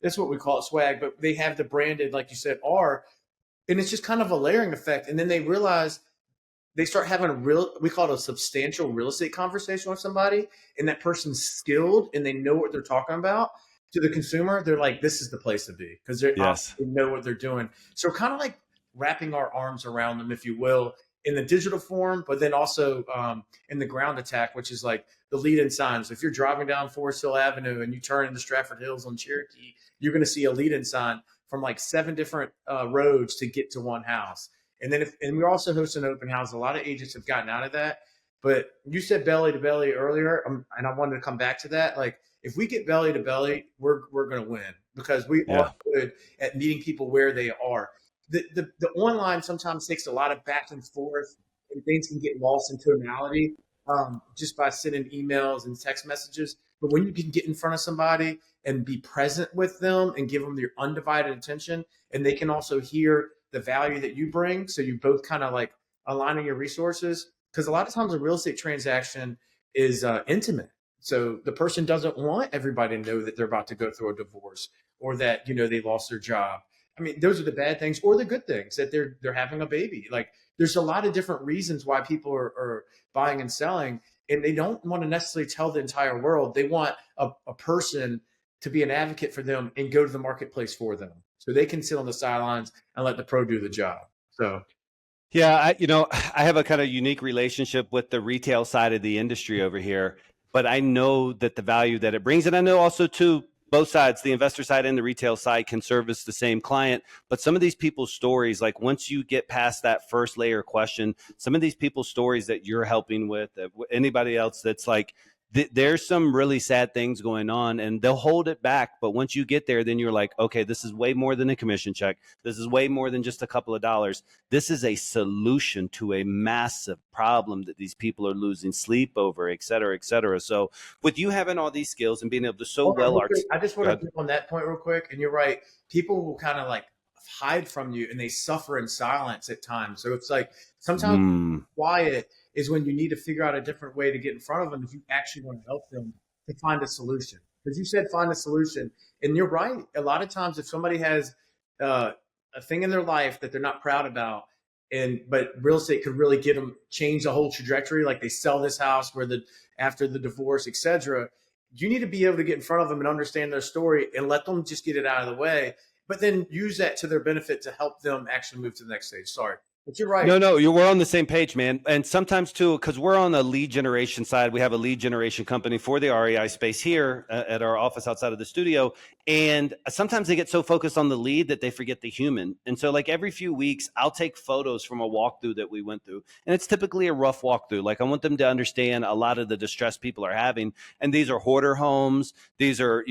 that's what we call it, swag, but they have the branded, like you said, R. And it's just kind of a layering effect. And then they realize they start having we call it a substantial real estate conversation with somebody, and that person's skilled and they know what they're talking about. To the consumer, they're like, this is the place to be because they know what they're doing. So we're kind of like wrapping our arms around them, if you will, in the digital form, but then also in the ground attack, which is like the lead-in signs. If you're driving down Forest Hill Avenue and you turn into Stratford Hills on Cherokee, you're going to see a lead-in sign from like 7 different roads to get to one house. And then we're also hosting an open house. A lot of agents have gotten out of that. But you said belly to belly earlier, and I wanted to come back to that. Like if we get belly to belly, we're going to win because we are good at meeting people where they are. The online sometimes takes a lot of back and forth, and things can get lost in tonality just by sending emails and text messages. But when you can get in front of somebody and be present with them and give them your undivided attention, and they can also hear the value that you bring, so you both kind of like aligning your resources. Because a lot of times a real estate transaction is intimate. So the person doesn't want everybody to know that they're about to go through a divorce or that, they lost their job. I mean, those are the bad things or the good things that they're having a baby. Like there's a lot of different reasons why people are buying and selling, and they don't want to necessarily tell the entire world. They want a person to be an advocate for them and go to the marketplace for them. so they can sit on the sidelines and let the pro do the job. So Yeah, I have a kind of unique relationship with the retail side of the industry over here, but I know that the value that it brings, and I know also too, both sides, the investor side and the retail side, can service the same client. But some of these people's stories, like once you get past that first layer question, some of these people's stories that you're helping with, anybody else that's like, there's some really sad things going on, and they'll hold it back. But once you get there, then you're like, okay, this is way more than a commission check. This is way more than just a couple of dollars. This is a solution to a massive problem that these people are losing sleep over, et cetera, et cetera. So with you having all these skills and being able to so hold on well real quick. articulate, I just want to jump on that point real quick. And you're right. People will kind of like hide from you and they suffer in silence at times. So it's like sometimes quiet is when you need to figure out a different way to get in front of them if you actually want to help them to find a solution. Because you said find a solution. And you're right. A lot of times if somebody has a thing in their life that they're not proud about, but real estate could really get them change the whole trajectory, like they sell this house where after the divorce, etc. You need to be able to get in front of them and understand their story and let them just get it out of the way, but then use that to their benefit to help them actually move to the next stage. Sorry, but you're right. No, we're on the same page, man. And sometimes too, because we're on the lead generation side, we have a lead generation company for the REI space here at our office outside of the studio. And sometimes they get so focused on the lead that they forget the human. And so like every few weeks, I'll take photos from a walkthrough that we went through. And it's typically a rough walkthrough. Like I want them to understand a lot of the distress people are having. And these are hoarder homes. These are,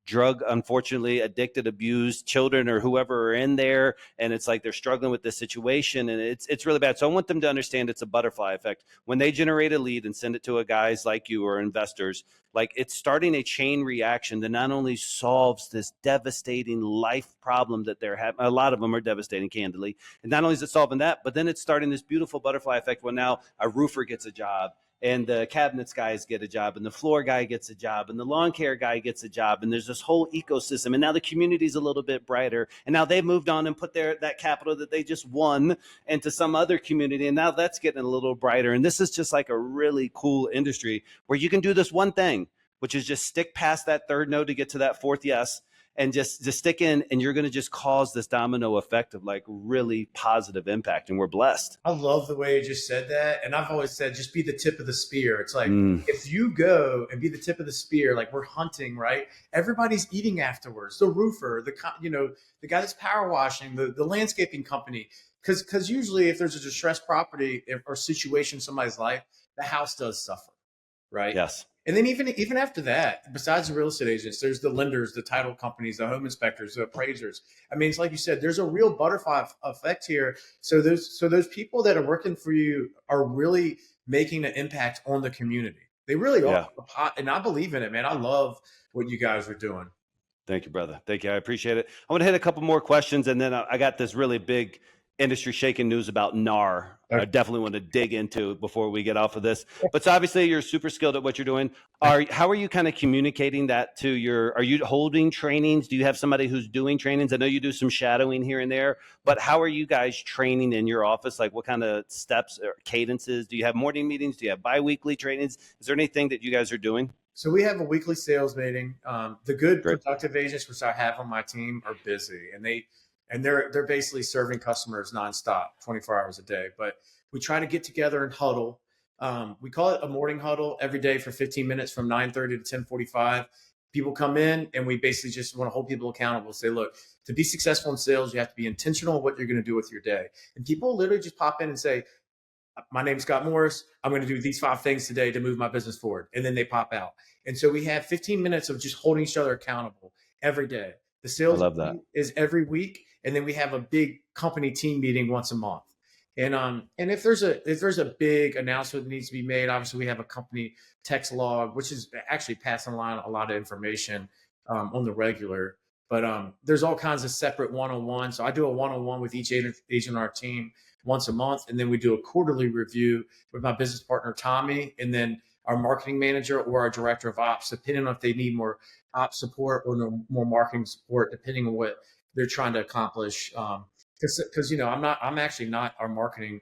drug, unfortunately, addicted, abused children or whoever are in there. And it's like they're struggling with this situation and it's really bad. So I want them to understand it's a butterfly effect. When they generate a lead and send it to a guys like you or investors, like it's starting a chain reaction that not only solves this devastating life problem that they're having, a lot of them are devastating, candidly. And not only is it solving that, but then it's starting this beautiful butterfly effect when now a roofer gets a job, and the cabinets guys get a job, and the floor guy gets a job, and the lawn care guy gets a job, and there's this whole ecosystem. And now the community's a little bit brighter, and now they've moved on and put that capital that they just won into some other community, and now that's getting a little brighter. And this is just like a really cool industry where you can do this one thing, which is just stick past that third no to get to that fourth yes, and just stick in, and you're going to just cause this domino effect of like really positive impact. And we're blessed. I love the way you just said that. And I've always said, just be the tip of the spear. It's like, if you go and be the tip of the spear, like we're hunting, right? Everybody's eating afterwards. The roofer, the guy that's power washing, the landscaping company. Because usually if there's a distressed property or situation in somebody's life, the house does suffer, right? Yes. And then even after that, besides the real estate agents, there's the lenders, the title companies, the home inspectors, the appraisers. I mean, it's like you said, there's a real butterfly effect here. So those people that are working for you are really making an impact on the community. They really are. And I believe in it, man. I love what you guys are doing. Thank you, brother. Thank you. I appreciate it. I want to hit a couple more questions, and then I got this really big industry shaking news about NAR. I definitely want to dig into before we get off of this. But so obviously you're super skilled at what you're doing. How are you kind of communicating that to are you holding trainings? Do you have somebody who's doing trainings? I know you do some shadowing here and there, but how are you guys training in your office? Like what kind of steps or cadences? Do you have morning meetings? Do you have biweekly trainings? Is there anything that you guys are doing? So we have a weekly sales meeting. The good productive agents, which I have on my team, are busy, and they're basically serving customers nonstop, 24 hours a day. But we try to get together and huddle. We call it a morning huddle every day for 15 minutes from 9:30 to 10:45. People come in, and we basically just want to hold people accountable. Say, look, to be successful in sales, you have to be intentional in what you're going to do with your day. And people literally just pop in and say, my name's Scott Morris. I'm going to do these 5 things today to move my business forward. And then they pop out. And so we have 15 minutes of just holding each other accountable every day. The sales is every week. And then we have a big company team meeting once a month. And if there's a big announcement that needs to be made, obviously we have a company text log, which is actually passing along a lot of information on the regular. But there's all kinds of separate one-on-one. So I do a one-on-one with each agent on our team once a month. And then we do a quarterly review with my business partner, Tommy, and then our marketing manager or our director of ops, depending on if they need more ops support or more marketing support, depending on what they're trying to accomplish. Because I'm actually not our marketing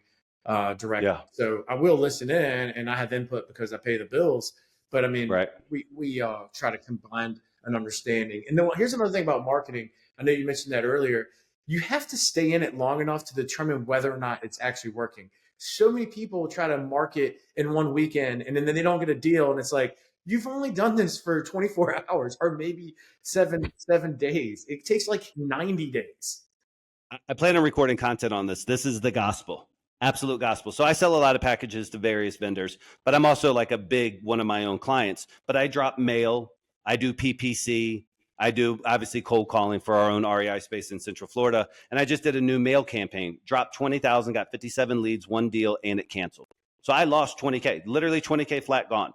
director. Yeah. So I will listen in and I have input because I pay the bills. But I mean, we try to combine an understanding. And then here's another thing about marketing. I know you mentioned that earlier. You have to stay in it long enough to determine whether or not it's actually working. So many people try to market in one weekend and then they don't get a deal. And it's like, you've only done this for 24 hours or maybe seven days. It takes like 90 days. I plan on recording content on this. This is the gospel, absolute gospel. So I sell a lot of packages to various vendors, but I'm also like a big one of my own clients. But I drop mail, I do PPC, I do obviously cold calling for our own REI space in Central Florida. And I just did a new mail campaign, dropped 20,000, got 57 leads, one deal, and it canceled. So I lost 20K, literally 20K flat gone.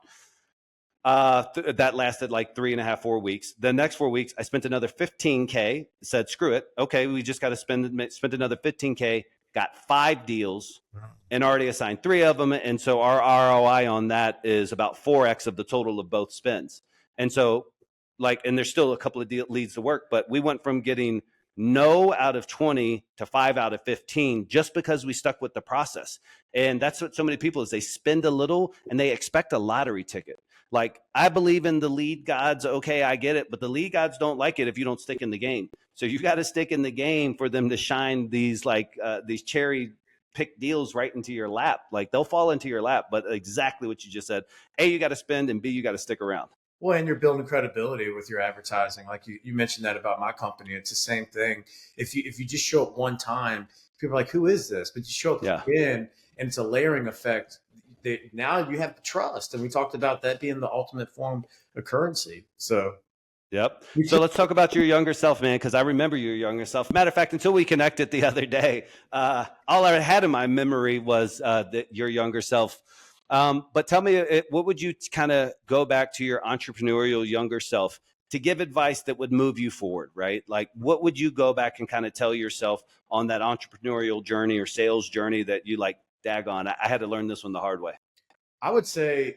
That lasted like 3.5, 4 weeks. The next 4 weeks, I spent another 15K, said, screw it. Okay, we just got to spend another 15K, got 5 deals and already assigned 3 of them. And so our ROI on that is about 4X of the total of both spends. And so and there's still a couple of leads to work, but we went from getting no out of 20 to 5 out of 15 just because we stuck with the process. And that's what so many people is, they spend a little and they expect a lottery ticket. Like, I believe in the lead gods. Okay, I get it. But the lead gods don't like it if you don't stick in the game. So you got to stick in the game for them to shine these these cherry pick deals right into your lap. Like, they'll fall into your lap. But exactly what you just said. A, you got to spend, and B, you got to stick around. Well, and you're building credibility with your advertising. Like you mentioned that about my company. It's the same thing. If you just show up one time, people are like, who is this? But you show up again, and it's a layering effect. Now you have the trust. And we talked about that being the ultimate form of currency. So yep. So let's talk about your younger self, man, because I remember your younger self. Matter of fact, until we connected the other day, all I had in my memory was your younger self. But tell me, what would you kind of go back to your entrepreneurial younger self to give advice that would move you forward, right? Like, what would you go back and kind of tell yourself on that entrepreneurial journey or sales journey that you like, daggone, I had to learn this one the hard way? I would say,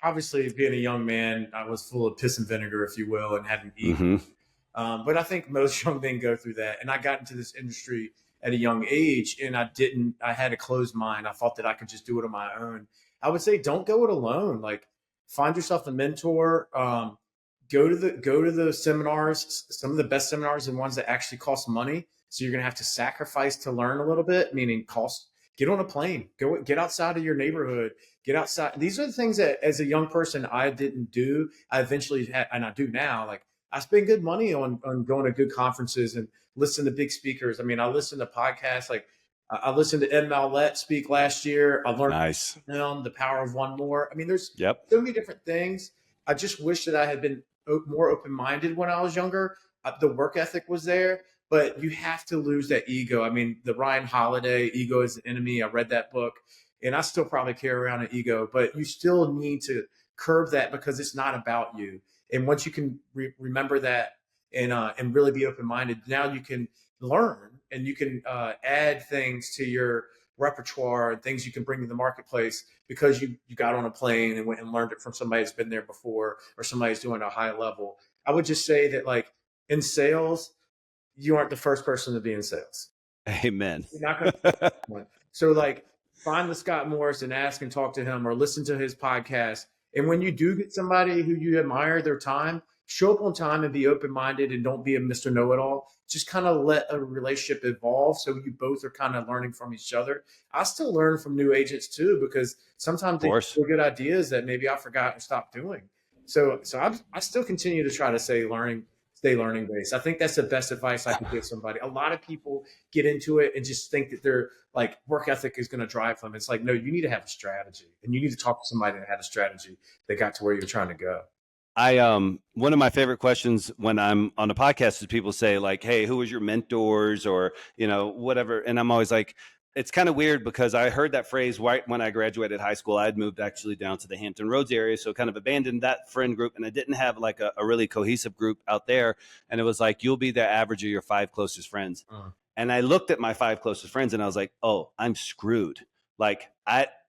obviously, being a young man, I was full of piss and vinegar, if you will, and hadn't eaten. Mm-hmm. But I think most young men go through that. And I got into this industry at a young age, and I had a closed mind. I thought that I could just do it on my own. I would say, don't go it alone. Like, find yourself a mentor. Go to the seminars, some of the best seminars and ones that actually cost money. So you're going to have to sacrifice to learn a little bit, meaning cost. Get on a plane, get outside of your neighborhood, get outside. These are the things that as a young person, I didn't do. I eventually had, and I do now. Like, I spend good money on going to good conferences and listen to big speakers. I mean, I listen to podcasts. Like, I listened to Ed Mylett speak last year. I learned the power of one more. I mean, there's so many different things. I just wish that I had been more open-minded when I was younger. The work ethic was there. But you have to lose that ego. I mean, the Ryan Holiday, Ego is the Enemy. I read that book, and I still probably carry around an ego, but you still need to curb that because it's not about you. And once you can remember that and really be open-minded, now you can learn and you can add things to your repertoire and things you can bring to the marketplace because you got on a plane and went and learned it from somebody that's been there before or somebody who's doing a high level. I would just say that, like, in sales, you aren't the first person to be in sales. Amen. You're not gonna so, like, find the Scott Morris and ask and talk to him or listen to his podcast. And when you do get somebody who you admire their time, show up on time and be open-minded and don't be a Mr. Know-it-all. Just kind of let a relationship evolve so you both are kind of learning from each other. I still learn from new agents too, because sometimes they have good ideas that maybe I forgot and stopped doing. So I still continue to try to stay learning based. I think that's the best advice I could give somebody. A lot of people get into it and just think that their like work ethic is going to drive them. It's like, no, you need to have a strategy, and you need to talk to somebody that had a strategy that got to where you're trying to go. One of my favorite questions when I'm on a podcast is people say, like, hey, who was your mentors or, whatever. And I'm always like, it's kind of weird because I heard that phrase right when I graduated high school. I had moved actually down to the Hampton Roads area, so kind of abandoned that friend group, and I didn't have like a really cohesive group out there. And it was like, you'll be the average of your 5 closest friends. And I looked at my 5 closest friends and I was like, oh, I'm screwed. Like,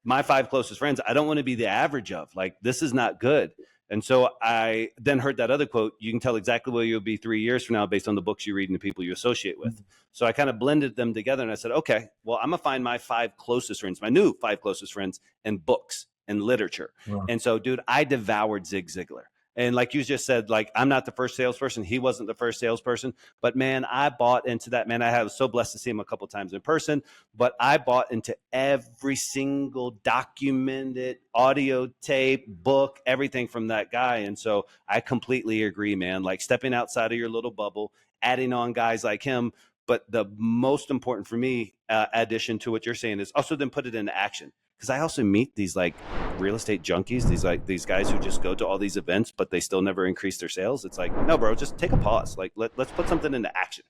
my 5 closest friends, I don't want to be the average of. Like, this is not good. And so I then heard that other quote, you can tell exactly where you'll be 3 years from now based on the books you read and the people you associate with. So I kind of blended them together and I said, okay, well, I'm going to find my 5 closest friends, my new 5 closest friends in books and literature. And so, dude, I devoured Zig Ziglar. And like you just said, like, I'm not the first salesperson. He wasn't the first salesperson, but man, I bought into that. Man, I was so blessed to see him a couple times in person, but I bought into every single documented audio tape, book, everything from that guy. And so I completely agree, man. Like stepping outside of your little bubble, adding on guys like him. But the most important for me, addition to what you're saying, is also then put it into action. Because I also meet these like real estate junkies, these guys who just go to all these events, but they still never increase their sales. It's like, no, bro, just take a pause. Like let's put something into action.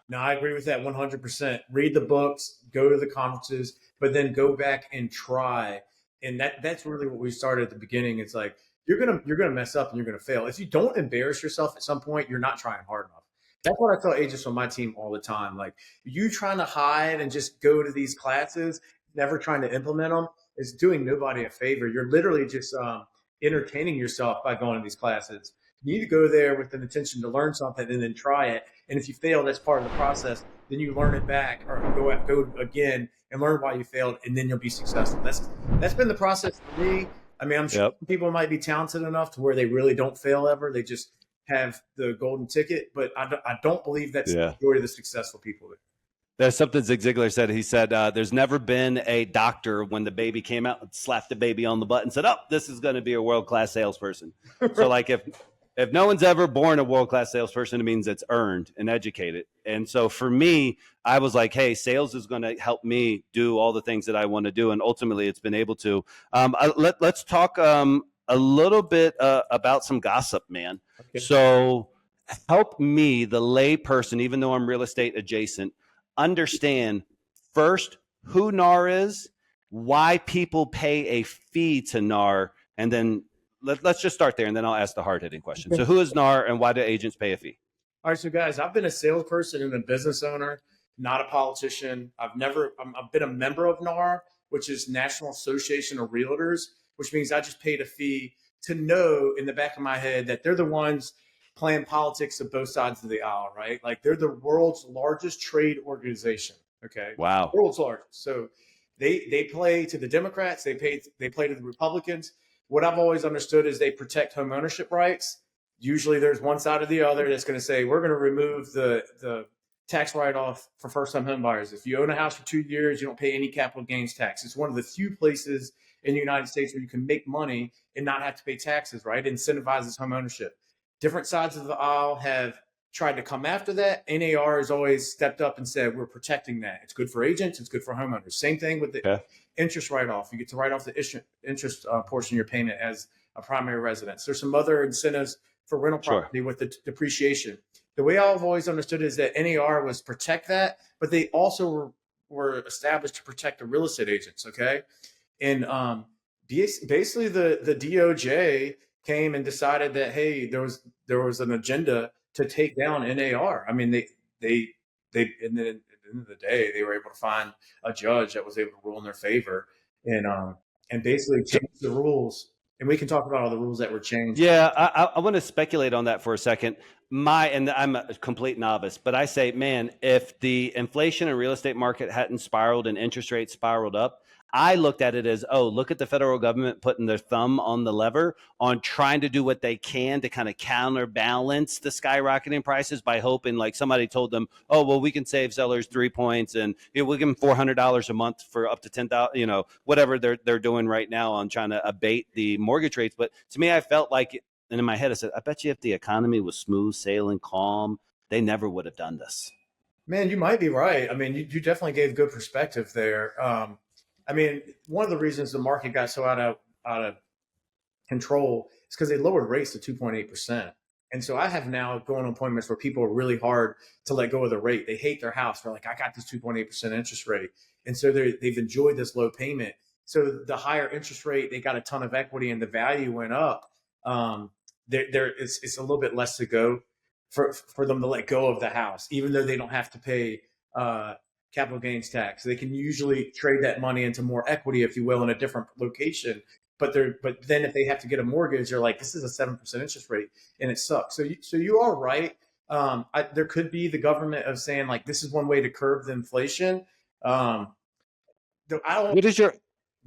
No, I agree with that 100%. Read the books, go to the conferences, but then go back and try. And that's really what we started at the beginning. It's like you're gonna mess up and you're gonna fail. If you don't embarrass yourself at some point, you're not trying hard enough. That's what I tell agents on my team all the time. Like you trying to hide and just go to these classes, never trying to implement them, is doing nobody a favor. You're literally just entertaining yourself by going to these classes. You need to go there with an intention to learn something and then try it. And if you fail, that's part of the process. Then you learn it back or go again and learn why you failed, and then you'll be successful. That's been the process for me. I mean, I'm sure Yep. people might be talented enough to where they really don't fail ever. They just have the golden ticket, but I don't believe that's the majority of the successful people. There's something Zig Ziglar said. He said, there's never been a doctor when the baby came out and slapped the baby on the butt and said, oh, this is going to be a world-class salesperson. So like if no one's ever born a world-class salesperson, it means it's earned and educated. And so for me, I was like, hey, sales is going to help me do all the things that I want to do. And ultimately it's been able to. Let's talk a little bit about some gossip, man. Okay. So help me, the lay person, even though I'm real estate adjacent, understand first who NAR is, why people pay a fee to NAR, and then let's just start there, and then I'll ask the hard-hitting question. So who is NAR, and why do agents pay a fee? All right, so guys, I've been a salesperson and a business owner, not a politician. I've been a member of NAR, which is National Association of Realtors, which means I just paid a fee to know in the back of my head that they're the ones playing politics of both sides of the aisle, right? Like they're the world's largest trade organization. Okay. Wow. World's largest. So they play to the Democrats, they play to the Republicans. What I've always understood is they protect home ownership rights. Usually there's one side or the other that's going to say, we're going to remove the tax write-off for first-time home buyers. If you own a house for 2 years, you don't pay any capital gains tax. It's one of the few places in the United States where you can make money and not have to pay taxes, right? It incentivizes home ownership. Different sides of the aisle have tried to come after that. NAR has always stepped up and said, we're protecting that. It's good for agents. It's good for homeowners. Same thing with the interest write-off. You get to write off the interest portion of your payment as a primary residence. There's some other incentives for rental property with the depreciation. The way I've always understood is that NAR was protect that, but they also were established to protect the real estate agents. Okay. And basically the DOJ came and decided that, hey, there was an agenda to take down NAR. I mean, they and then at the end of the day, they were able to find a judge that was able to rule in their favor and basically change the rules. And we can talk about all the rules that were changed. Yeah, I want to speculate on that for a second. And I'm a complete novice, but I say, man, if the inflation and real estate market hadn't spiraled and interest rates spiraled up, I looked at it as, oh, look at the federal government putting their thumb on the lever on trying to do what they can to kind of counterbalance the skyrocketing prices by hoping, like somebody told them, oh, well, we can save sellers 3 points and we'll give them $400 a month for up to 10,000, whatever they're doing right now on trying to abate the mortgage rates. But to me, I felt like, and in my head, I said, I bet you if the economy was smooth sailing, calm, they never would have done this. Man, you might be right. I mean, you definitely gave good perspective there. I mean, one of the reasons the market got so out of control is because they lowered rates to 2.8%. And so I have now going on appointments where people are really hard to let go of the rate. They hate their house. They're like, I got this 2.8% interest rate. And so they've enjoyed this low payment. So the higher interest rate, they got a ton of equity and the value went up. It's a little bit less to go for them to let go of the house, even though they don't have to pay capital gains tax. They can usually trade that money into more equity, if you will, in a different location. But then if they have to get a mortgage, they're like, this is a 7% interest rate, and it sucks. So you are right. There could be the government of saying like, this is one way to curb the inflation.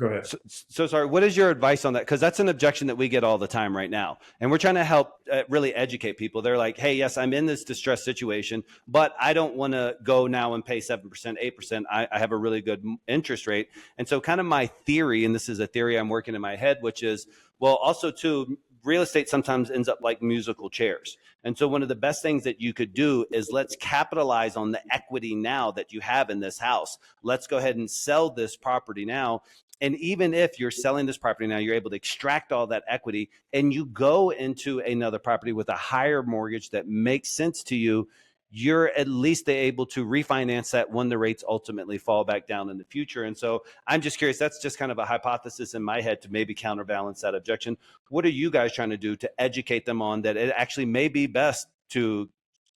Go ahead. So sorry. What is your advice on that? Because that's an objection that we get all the time right now, and we're trying to help really educate people. They're like, "Hey, yes, I'm in this distressed situation, but I don't want to go now and pay 7%, 8%. I have a really good interest rate." And so, kind of my theory, and this is a theory I'm working in my head, which is, well, also too, real estate sometimes ends up like musical chairs. And so one of the best things that you could do is let's capitalize on the equity now that you have in this house. Let's go ahead and sell this property now. And even if you're selling this property now, you're able to extract all that equity and you go into another property with a higher mortgage that makes sense to you. You're at least able to refinance that when the rates ultimately fall back down in the future. And so I'm just curious, that's just kind of a hypothesis in my head to maybe counterbalance that objection. What are you guys trying to do to educate them on that it actually may be best to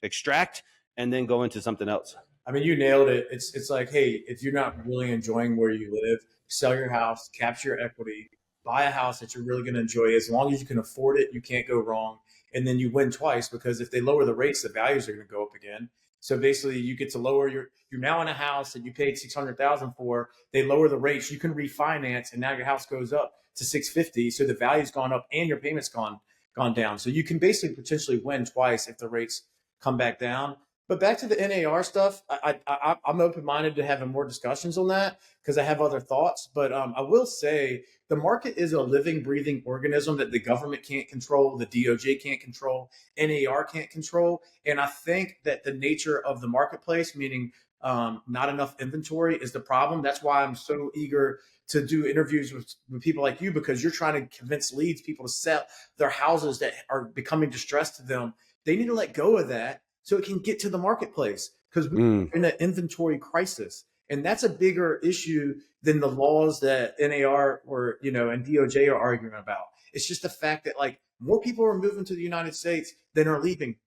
extract and then go into something else? I mean, you nailed it. It's like, hey, if you're not really enjoying where you live, sell your house, capture your equity, buy a house that you're really going to enjoy. As long as you can afford it, you can't go wrong. And then you win twice because if they lower the rates, the values are going to go up again. So basically, you get to lower you're now in a house that you paid 600,000 for. They lower the rates, you can refinance, and now your house goes up to 650. So the value's gone up and your payment's gone down. So you can basically potentially win twice if the rates come back down. But back to the NAR stuff, I'm open minded to having more discussions on that because I have other thoughts. But I will say the market is a living, breathing organism that the government can't control, the DOJ can't control, NAR can't control. And I think that the nature of the marketplace, meaning not enough inventory, is the problem. That's why I'm so eager to do interviews with people like you, because you're trying to convince leads people to sell their houses that are becoming distressed to them. They need to let go of that so it can get to the marketplace, because we're in an inventory crisis. And that's a bigger issue than the laws that NAR or, and DOJ are arguing about. It's just the fact that like more people are moving to the United States than are leaving.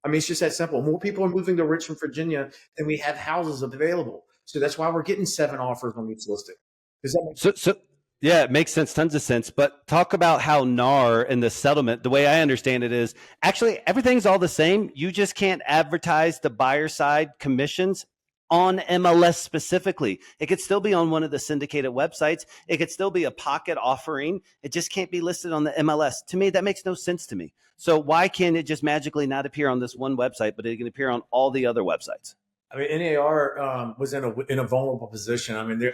I mean, it's just that simple. More people are moving to Richmond, Virginia than we have houses available. So that's why we're getting 7 offers on each listing. Does that make sense? So yeah, it makes sense, tons of sense. But talk about how NAR and the settlement, the way I understand it is actually everything's all the same. You just can't advertise the buyer side commissions on MLS specifically. It could still be on one of the syndicated websites. It could still be a pocket offering. It just can't be listed on the MLS. To me, that makes no sense to me. So why can't it just magically not appear on this one website, but it can appear on all the other websites? I mean, NAR was in a vulnerable position. I mean, the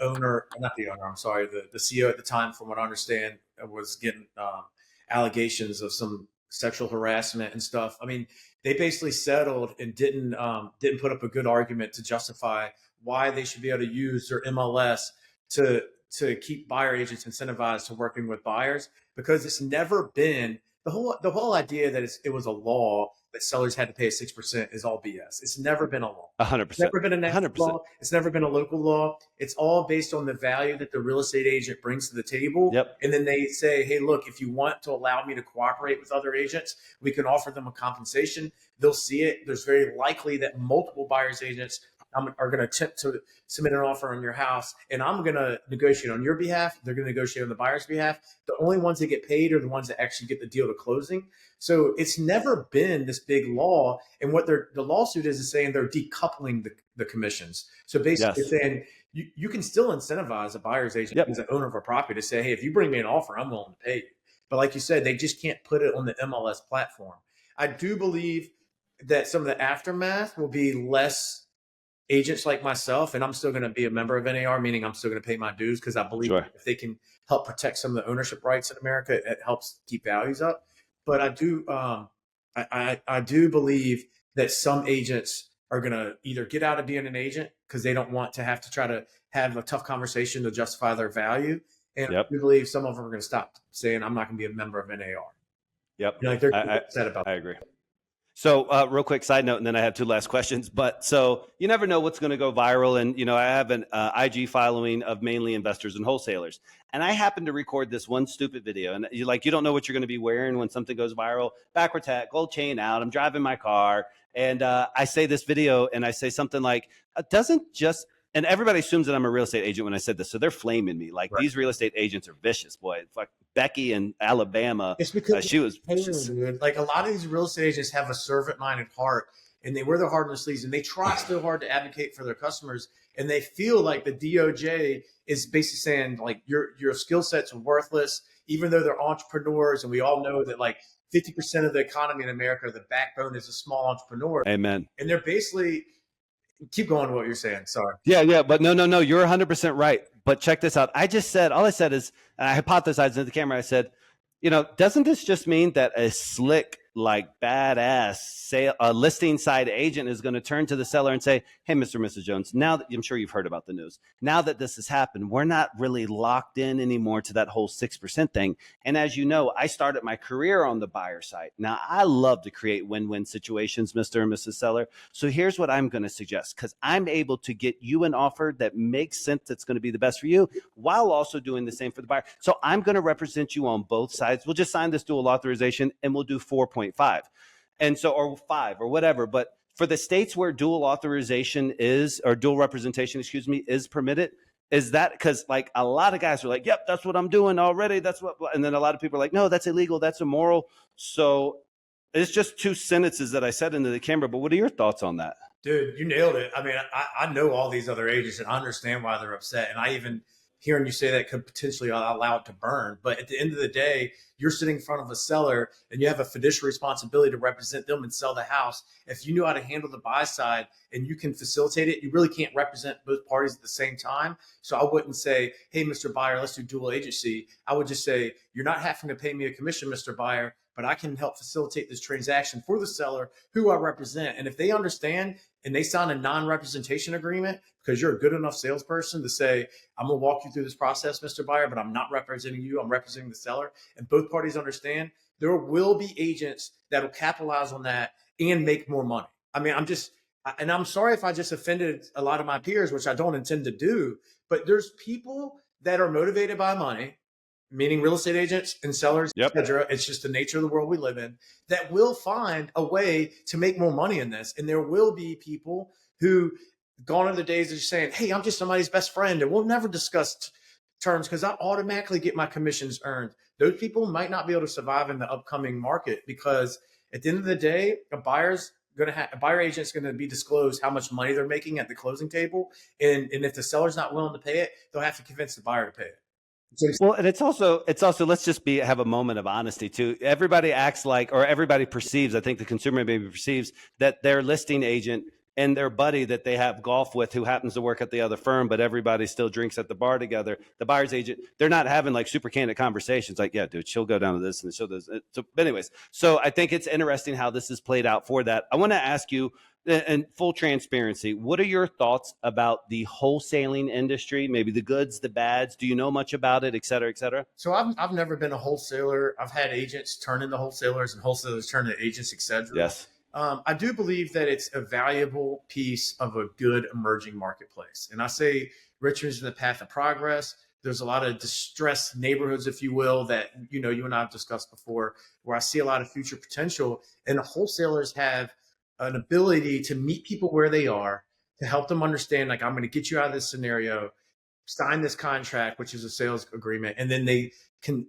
owner, not the owner, I'm sorry, the CEO at the time, from what I understand, was getting allegations of some sexual harassment and stuff. I mean, they basically settled and didn't put up a good argument to justify why they should be able to use their MLS to keep buyer agents incentivized to working with buyers, because it's never been the whole idea that it was a law that sellers had to pay 6% is all BS. It's never been a law. 100%. It's never been a national 100%. law. It's never been a local law. It's all based on the value that the real estate agent brings to the table. Yep. And then they say, hey, look, if you want to allow me to cooperate with other agents, we can offer them a compensation. They'll see it. There's very likely that multiple buyers agents are going to attempt to submit an offer on your house, and I'm going to negotiate on your behalf. They're going to negotiate on the buyer's behalf. The only ones that get paid are the ones that actually get the deal to closing. So it's never been this big law. And what the lawsuit is saying they're decoupling the commissions. So basically saying you can still incentivize a buyer's agent as an owner of a property to say, hey, if you bring me an offer, I'm willing to pay you. But like you said, they just can't put it on the MLS platform. I do believe that some of the aftermath will be less agents like myself, and I'm still going to be a member of NAR, meaning I'm still going to pay my dues, because I believe if they can help protect some of the ownership rights in America, it helps keep values up. But I do, I do believe that some agents are going to either get out of being an agent because they don't want to have to try to have a tough conversation to justify their value, and I do believe some of them are going to stop saying, "I'm not going to be a member of NAR." Yep, like they're upset about that. I agree. So real quick side note, and then I have 2 last questions. But so you never know what's going to go viral. And, I have an IG following of mainly investors and wholesalers. And I happen to record this one stupid video. And you don't know what you're going to be wearing when something goes viral. Backward hat, gold chain out. I'm driving my car. And I say this video and I say something like, doesn't just, and everybody assumes that I'm a real estate agent when I said this. So they're flaming me. Like these real estate agents are vicious, boy. Like Becky in Alabama. It's because she was dude. Like a lot of these real estate agents have a servant-minded heart, and they wear their heart on their sleeves, and they try so hard to advocate for their customers. and they feel like the DOJ is basically saying like your skill sets are worthless, even though they're entrepreneurs, and we all know that like 50% of the economy in America, the backbone is a small entrepreneur, Amen. and they're basically keep going with what you're saying. Sorry. Yeah. But no. You're 100% right. But check this out. All I said is, and I hypothesized into the camera. I said, doesn't this just mean that a slick, like badass listing side agent is going to turn to the seller and say, hey, Mr. and Mrs. Jones, now that I'm sure you've heard about the news, now that this has happened, we're not really locked in anymore to that whole 6% thing. And as you know, I started my career on the buyer side. Now, I love to create win-win situations, Mr. and Mrs. Seller. So here's what I'm going to suggest, because I'm able to get you an offer that makes sense, that's going to be the best for you, while also doing the same for the buyer. So I'm going to represent you on both sides. We'll just sign this dual authorization and we'll do 4.5. And so, or 5 or whatever. But for the states where dual authorization is, or dual representation, is permitted, is that because like a lot of guys are like, yep, that's what I'm doing already. That's what, and then a lot of people are like, no, that's illegal. That's immoral. So it's just 2 sentences that I said into the camera. But what are your thoughts on that? Dude, you nailed it. I mean, I know all these other agents and I understand why they're upset. And I even hearing you say that could potentially allow it to burn. But at the end of the day, you're sitting in front of a seller and you have a fiduciary responsibility to represent them and sell the house. If you know how to handle the buy side and you can facilitate it, you really can't represent both parties at the same time. So I wouldn't say, hey, Mr. Buyer, let's do dual agency. I would just say, you're not having to pay me a commission, Mr. Buyer, but I can help facilitate this transaction for the seller who I represent. And if they understand and they sign a non-representation agreement because you're a good enough salesperson to say, I'm going to walk you through this process, Mr. Buyer, but I'm not representing you, I'm representing the seller, and both parties understand, there will be agents that will capitalize on that and make more money. I mean, I'm sorry if I just offended a lot of my peers, which I don't intend to do, but there's people that are motivated by money, meaning real estate agents and sellers, Yep. etc. It's just the nature of the world we live in, that will find a way to make more money in this. And there will be people who gone are the days of saying, hey, I'm just somebody's best friend and we'll never discuss terms because I automatically get my commissions earned. Those people might not be able to survive in the upcoming market because at the end of the day, a buyer agent is going to be disclosed how much money they're making at the closing table. And if the seller's not willing to pay it, they'll have to convince the buyer to pay it. Well, and it's also let's just have a moment of honesty too. Everybody acts like, or everybody perceives, I think the consumer maybe perceives that their listing agent and their buddy that they have golf with, who happens to work at the other firm, but everybody still drinks at the bar together, the buyer's agent, they're not having like super candid conversations like, yeah, dude, she'll go down to this and she'll do this. So, but anyways, so I think it's interesting how this is played out for that. I want to ask you, in full transparency, what are your thoughts about the wholesaling industry? Maybe the goods, the bads. Do you know much about it, et cetera, et cetera? So I've never been a wholesaler. I've had agents turn into wholesalers and wholesalers turn into agents, et cetera. Yes. I do believe that it's a valuable piece of a good emerging marketplace. And I say Richmond's in the path of progress. There's a lot of distressed neighborhoods, if you will, that, you and I have discussed before, where I see a lot of future potential. And the wholesalers have an take to meet people where they are, to help them understand, like, I'm going to get you out of this scenario, sign this contract, which is a sales agreement. And then they can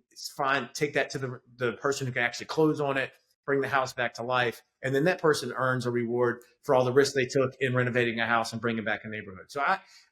take that to the person who can actually close on it, bring the house back to life. And then that person earns a reward for all the risks they took in renovating a house and bringing back a neighborhood. So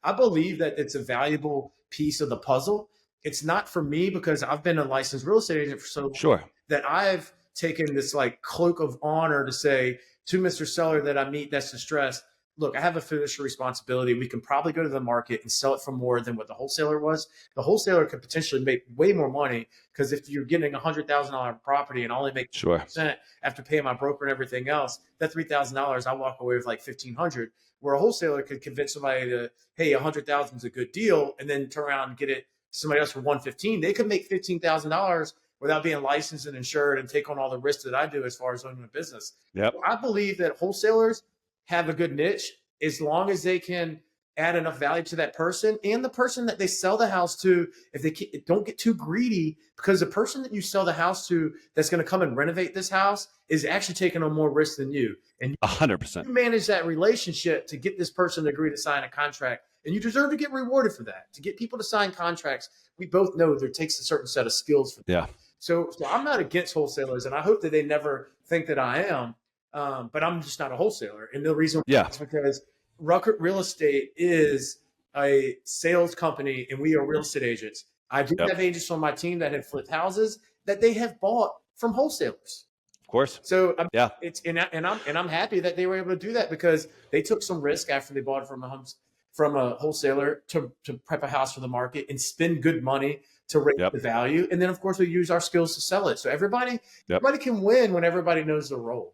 I believe that it's a valuable piece of the puzzle. It's not for me because I've been a licensed real estate agent for so long Sure. that I've taken this like cloak of honor to say to Mr. Seller that I meet that's distressed, look, I have a fiduciary responsibility. We can probably go to the market and sell it for more than what the wholesaler was. The wholesaler could potentially make way more money because if you're getting $100,000 property and only make 2% after paying my broker and everything else, that $3,000, I walk away with like $1,500. Where a wholesaler could convince somebody to, hey, $100,000 is a good deal, and then turn around and get it to somebody else for $115,000. They could make $15,000 without being licensed and insured and take on all the risks that I do as far as owning a business. Yep. I believe that wholesalers have a good niche as long as they can add enough value to that person and the person that they sell the house to. If they don't get too greedy, because the person that you sell the house to that's going to come and renovate this house is actually taking on more risk than you. And 100%. You manage that relationship to get this person to agree to sign a contract, and you deserve to get rewarded for that. To get people to sign contracts, we both know there takes a certain set of skills for that. Yeah. So I'm not against wholesalers, and I hope that they never think that I am. But I'm just not a wholesaler. And the reason why is because Ruckart Real Estate is a sales company and we are real estate agents. I do Yep. have agents on my team that have flipped houses that they have bought from wholesalers. Of course. So Yeah. it's I'm happy that they were able to do that because they took some risk after they bought it from a wholesaler to prep a house for the market and spend good money to raise Yep. the value. And then of course we use our skills to sell it. So Yep. everybody can win when everybody knows their role.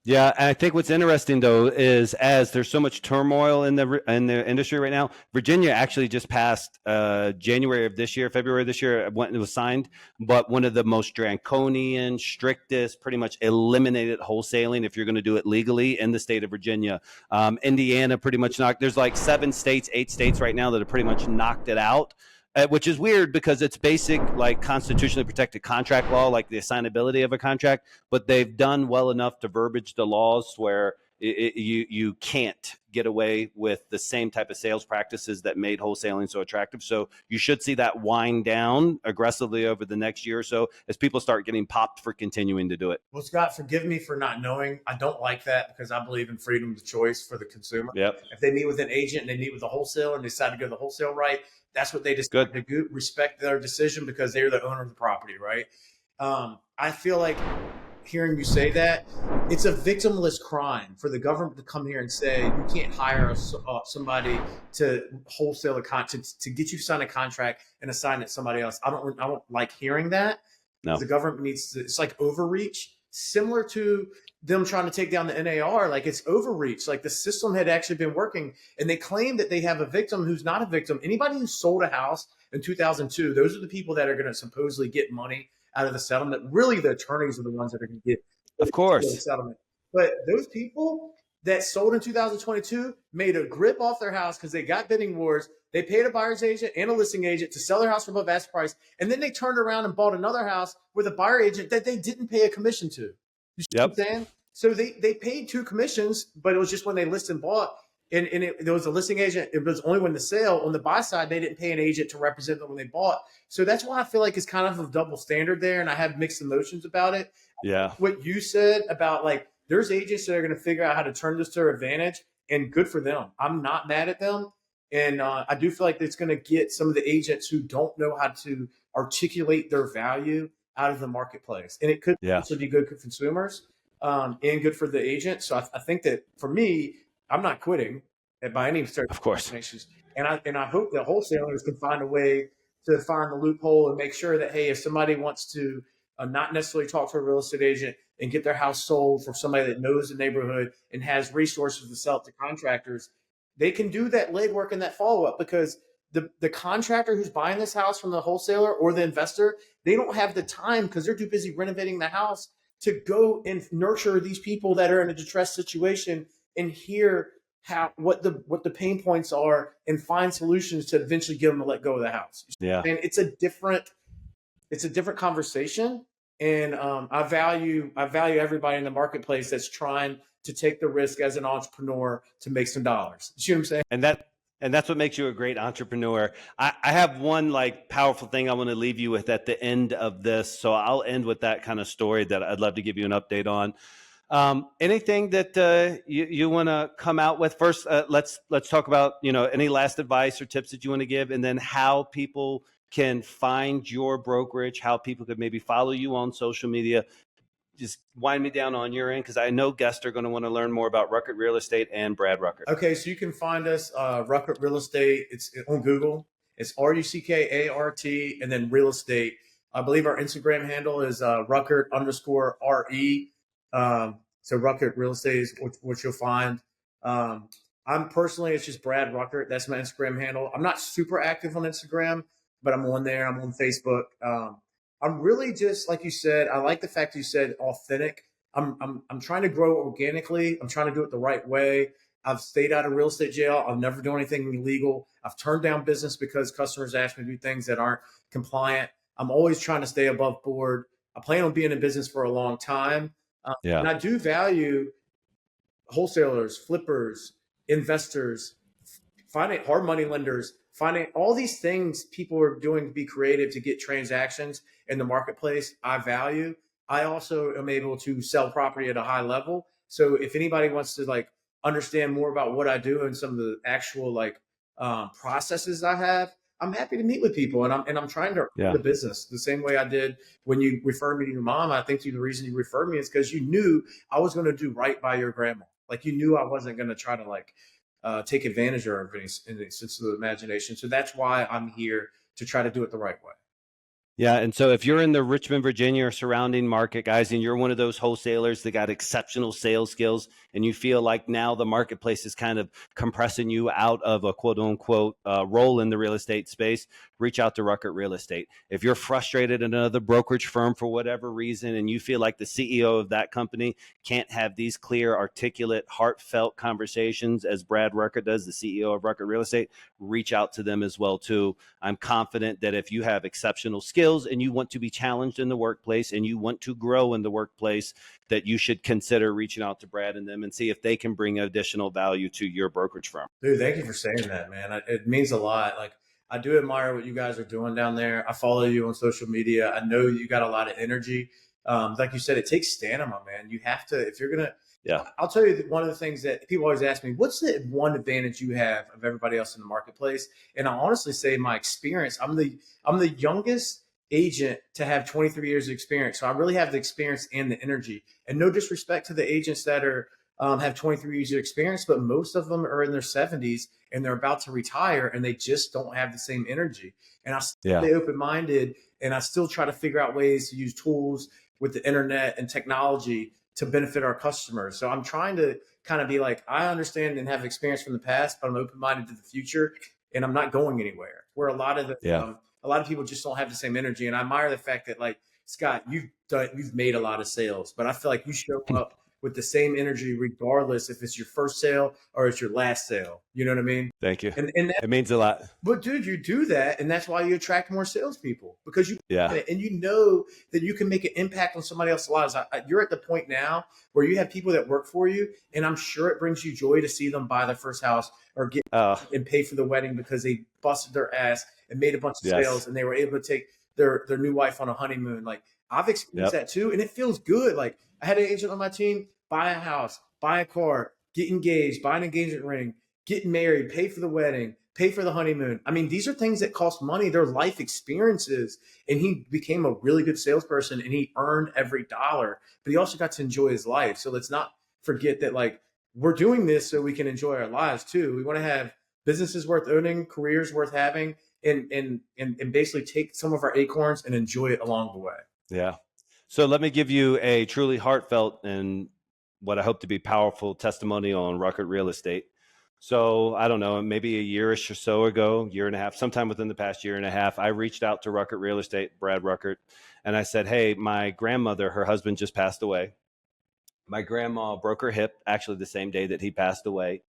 Yeah, and I think what's interesting though is as there's so much turmoil in the industry right now, Virginia actually just passed January of this year, February of this year when it was signed, but one of the most draconian, strictest, pretty much eliminated wholesaling if you're going to do it legally in the state of Virginia. Indiana pretty much knocked. There's like 8 states right now that have pretty much knocked it out. Which is weird because it's basic, like constitutionally protected contract law, like the assignability of a contract. But they've done well enough to verbiage the laws where you can't get away with the same type of sales practices that made wholesaling so attractive. So you should see that wind down aggressively over the next year or so as people start getting popped for continuing to do it. Well, Scott, forgive me for not knowing. I don't like that because I believe in freedom of choice for the consumer. Yep. If they meet with an agent and they meet with a wholesaler and they decide to go the wholesale right, that's what they decide to do. Respect their decision because they're the owner of the property, right? I feel like hearing you say that, it's a victimless crime for the government to come here and say you can't hire somebody to wholesale a contract to get you to sign a contract and assign it to somebody else. I don't like hearing that. No. The government needs to. It's like overreach, similar to them trying to take down the NAR. Like it's overreach. Like the system had actually been working, and they claim that they have a victim who's not a victim. Anybody who sold a house in 2002, those are the people that are going to supposedly get money out of the settlement. Really, the attorneys are the ones that are going to get, of course, the settlement. But those people that sold in 2022 made a grip off their house because they got bidding wars. They paid a buyer's agent and a listing agent to sell their house for above asking price, and then they turned around and bought another house with a buyer agent that they didn't pay a commission to. You see what I'm saying? So they paid 2 commissions, but it was just when they listed and bought. And there was a listing agent. It was only when the sale on the buy side, they didn't pay an agent to represent them when they bought. So that's why I feel like it's kind of a double standard there. And I have mixed emotions about it. Yeah. What you said about like, there's agents that are going to figure out how to turn this to their advantage, and good for them. I'm not mad at them. And I do feel like it's going to get some of the agents who don't know how to articulate their value out of the marketplace. And it could also be good for consumers and good for the agent. So I think that for me, I'm not quitting by any stretch. Of course. And I hope that wholesalers can find a way to find the loophole and make sure that, hey, if somebody wants to not necessarily talk to a real estate agent and get their house sold from somebody that knows the neighborhood and has resources to sell it to contractors, they can do that legwork and that follow-up because the contractor who's buying this house from the wholesaler or the investor, they don't have the time because they're too busy renovating the house to go and nurture these people that are in a distressed situation and hear what the pain points are and find solutions to eventually get them to let go of the house. Yeah. And it's a different conversation. And I value everybody in the marketplace that's trying to take the risk as an entrepreneur to make some dollars. You see what I'm saying? And that's what makes you a great entrepreneur. I have one like powerful thing I want to leave you with at the end of this. So I'll end with that kind of story that I'd love to give you an update on. Anything that you want to come out with first? Let's talk about any last advice or tips that you want to give, and then how people can find your brokerage, how people could maybe follow you on social media. Just wind me down on your end because I know guests are going to want to learn more about Ruckart Real Estate and Brad Ruckart. Okay, so you can find us Ruckart Real Estate. It's on Google. It's RUCKART and then real estate. I believe our Instagram handle is Ruckart_RE. So Ruckart Real Estate is what you'll find. I'm personally, it's just Brad Ruckart. That's my Instagram handle. I'm not super active on Instagram, but I'm on there. I'm on Facebook. I'm really just, like you said, I like the fact you said authentic. I'm trying to grow organically. I'm trying to do it the right way. I've stayed out of real estate jail. I'll never do anything illegal. I've turned down business because customers ask me to do things that aren't compliant. I'm always trying to stay above board. I plan on being in business for a long time. And I do value wholesalers, flippers, investors, hard money lenders, finding all these things people are doing to be creative to get transactions in the marketplace. I value. I also am able to sell property at a high level. So if anybody wants to like understand more about what I do and some of the actual like processes I have, I'm happy to meet with people, and I'm trying to run Yeah. the business the same way I did when you referred me to your mom. I think the reason you referred me is because you knew I was going to do right by your grandma. Like you knew I wasn't going to try to like take advantage of her in any sense of the imagination. So that's why I'm here to try to do it the right way. Yeah. And so if you're in the Richmond, Virginia or surrounding market, guys, and you're one of those wholesalers that got exceptional sales skills and you feel like now the marketplace is kind of compressing you out of a quote unquote role in the real estate space, reach out to Ruckart Real Estate. If you're frustrated at another brokerage firm for whatever reason and you feel like the CEO of that company can't have these clear, articulate, heartfelt conversations as Brad Ruckart does, the CEO of Ruckart Real Estate, reach out to them as well too. I'm confident that if you have exceptional skills and you want to be challenged in the workplace and you want to grow in the workplace, that you should consider reaching out to Brad and them and see if they can bring additional value to your brokerage firm. Dude, thank you for saying that, man. It means a lot. Like, I do admire what you guys are doing down there. I follow you on social media. I know you got a lot of energy. Like you said, it takes stamina, man. You have to, if you're going to, Yeah. I'll tell you that one of the things that people always ask me, what's the one advantage you have of everybody else in the marketplace? And I honestly say my experience. I'm the youngest agent to have 23 years of experience. So I really have the experience and the energy. And no disrespect to the agents that are have 23 years of experience, but most of them are in their 70s and they're about to retire and they just don't have the same energy. And I stay open minded and I still try to figure out ways to use tools with the internet and technology to benefit our customers. So I'm trying to kind of be like, I understand and have experience from the past, but I'm open minded to the future and I'm not going anywhere. Where a lot of people just don't have the same energy. And I admire the fact that like, Scott, you've made a lot of sales, but I feel like you show up with the same energy, regardless if it's your first sale or it's your last sale. You know what I mean? Thank you. And it means a lot. But dude, you do that, and that's why you attract more salespeople because you Yeah. and you know that you can make an impact on somebody else's lives. You're at the point now where you have people that work for you, and I'm sure it brings you joy to see them buy their first house or get and pay for the wedding because they busted their ass and made a bunch of sales, and they were able to take their new wife on a honeymoon. Like I've experienced that too, and it feels good. Like I had an agent on my team buy a house, buy a car, get engaged, buy an engagement ring, get married, pay for the wedding, pay for the honeymoon. I mean, these are things that cost money. They're life experiences. And he became a really good salesperson and he earned every dollar, but he also got to enjoy his life. So let's not forget that like we're doing this so we can enjoy our lives too. We want to have businesses worth owning, careers worth having, and basically take some of our acorns and enjoy it along the way. Yeah. So let me give you a truly heartfelt and what I hope to be powerful testimonial on Ruckart Real Estate. So I don't know, maybe a year-ish or so ago, year and a half, sometime within the past year and a half, I reached out to Ruckart Real Estate, Brad Ruckart, and I said, hey, my grandmother, her husband just passed away. My grandma broke her hip actually the same day that he passed away.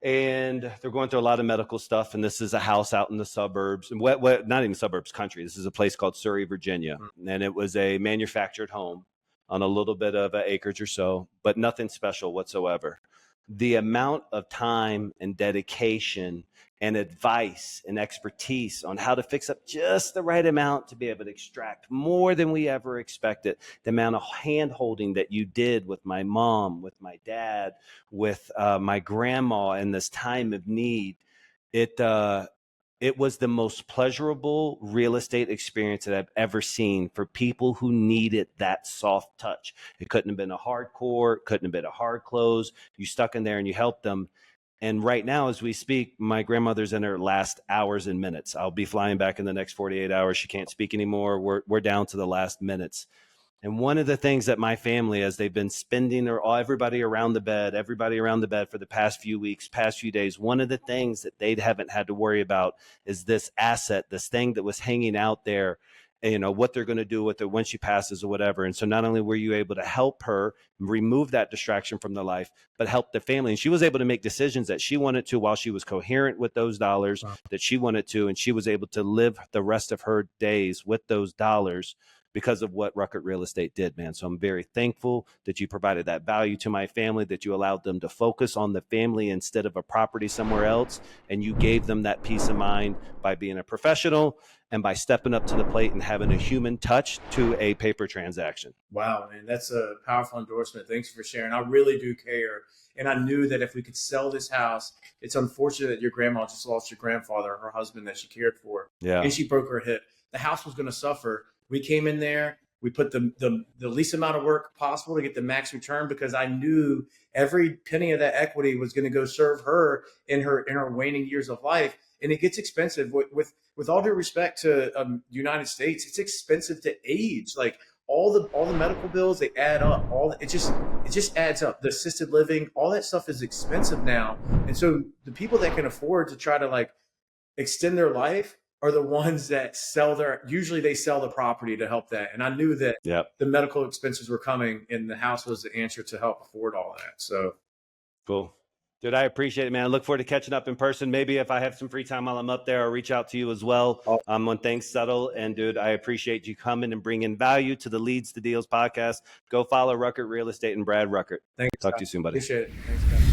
And they're going through a lot of medical stuff. And this is a house out in the suburbs, not even suburbs, country. This is a place called Surrey, Virginia. And it was a manufactured home on a little bit of an acreage or so, but nothing special whatsoever. The amount of time and dedication and advice and expertise on how to fix up just the right amount to be able to extract more than we ever expected, the amount of hand holding that you did with my mom, with my dad, with my grandma in this time of need, it was the most pleasurable real estate experience that I've ever seen for people who needed that soft touch. It couldn't have been a hardcore, couldn't have been a hard close. You stuck in there and you helped them. And right now, as we speak, my grandmother's in her last hours and minutes. I'll be flying back in the next 48 hours. She can't speak anymore. We're down to the last minutes. And one of the things that my family, as they've been spending everybody around the bed for the past few weeks, past few days, one of the things that they haven't had to worry about is this asset, this thing that was hanging out there, you know, what they're going to do with it when she passes or whatever. And so not only were you able to help her remove that distraction from the life, but help the family. And she was able to make decisions that she wanted to while she was coherent with those dollars that she wanted to. And she was able to live the rest of her days with those dollars because of what Ruckart Real Estate did, man. So I'm very thankful that you provided that value to my family, that you allowed them to focus on the family instead of a property somewhere else. And you gave them that peace of mind by being a professional and by stepping up to the plate and having a human touch to a paper transaction. Wow, man, that's a powerful endorsement. Thanks for sharing. I really do care. And I knew that if we could sell this house, it's unfortunate that your grandma just lost your grandfather, her husband that she cared for. Yeah. And she broke her hip. The house was going to suffer. We came in there. We put the least amount of work possible to get the max return, because I knew every penny of that equity was going to go serve her in her waning years of life. And it gets expensive. With all due respect to United States, it's expensive to age. Like all the medical bills, they add up. It just adds up. The assisted living, all that stuff is expensive now. And so the people that can afford to try to like extend their life are the ones that usually they sell the property to help that. And I knew that the medical expenses were coming, and the house was the answer to help afford all that. So cool. Dude, I appreciate it, man. I look forward to catching up in person. Maybe if I have some free time while I'm up there, I'll reach out to you as well when things settle. And dude, I appreciate you coming and bringing value to the Leads to Deals podcast. Go follow Ruckart Real Estate and Brad Ruckart. Thanks. Talk to you soon, buddy. Appreciate it. Thanks, guys.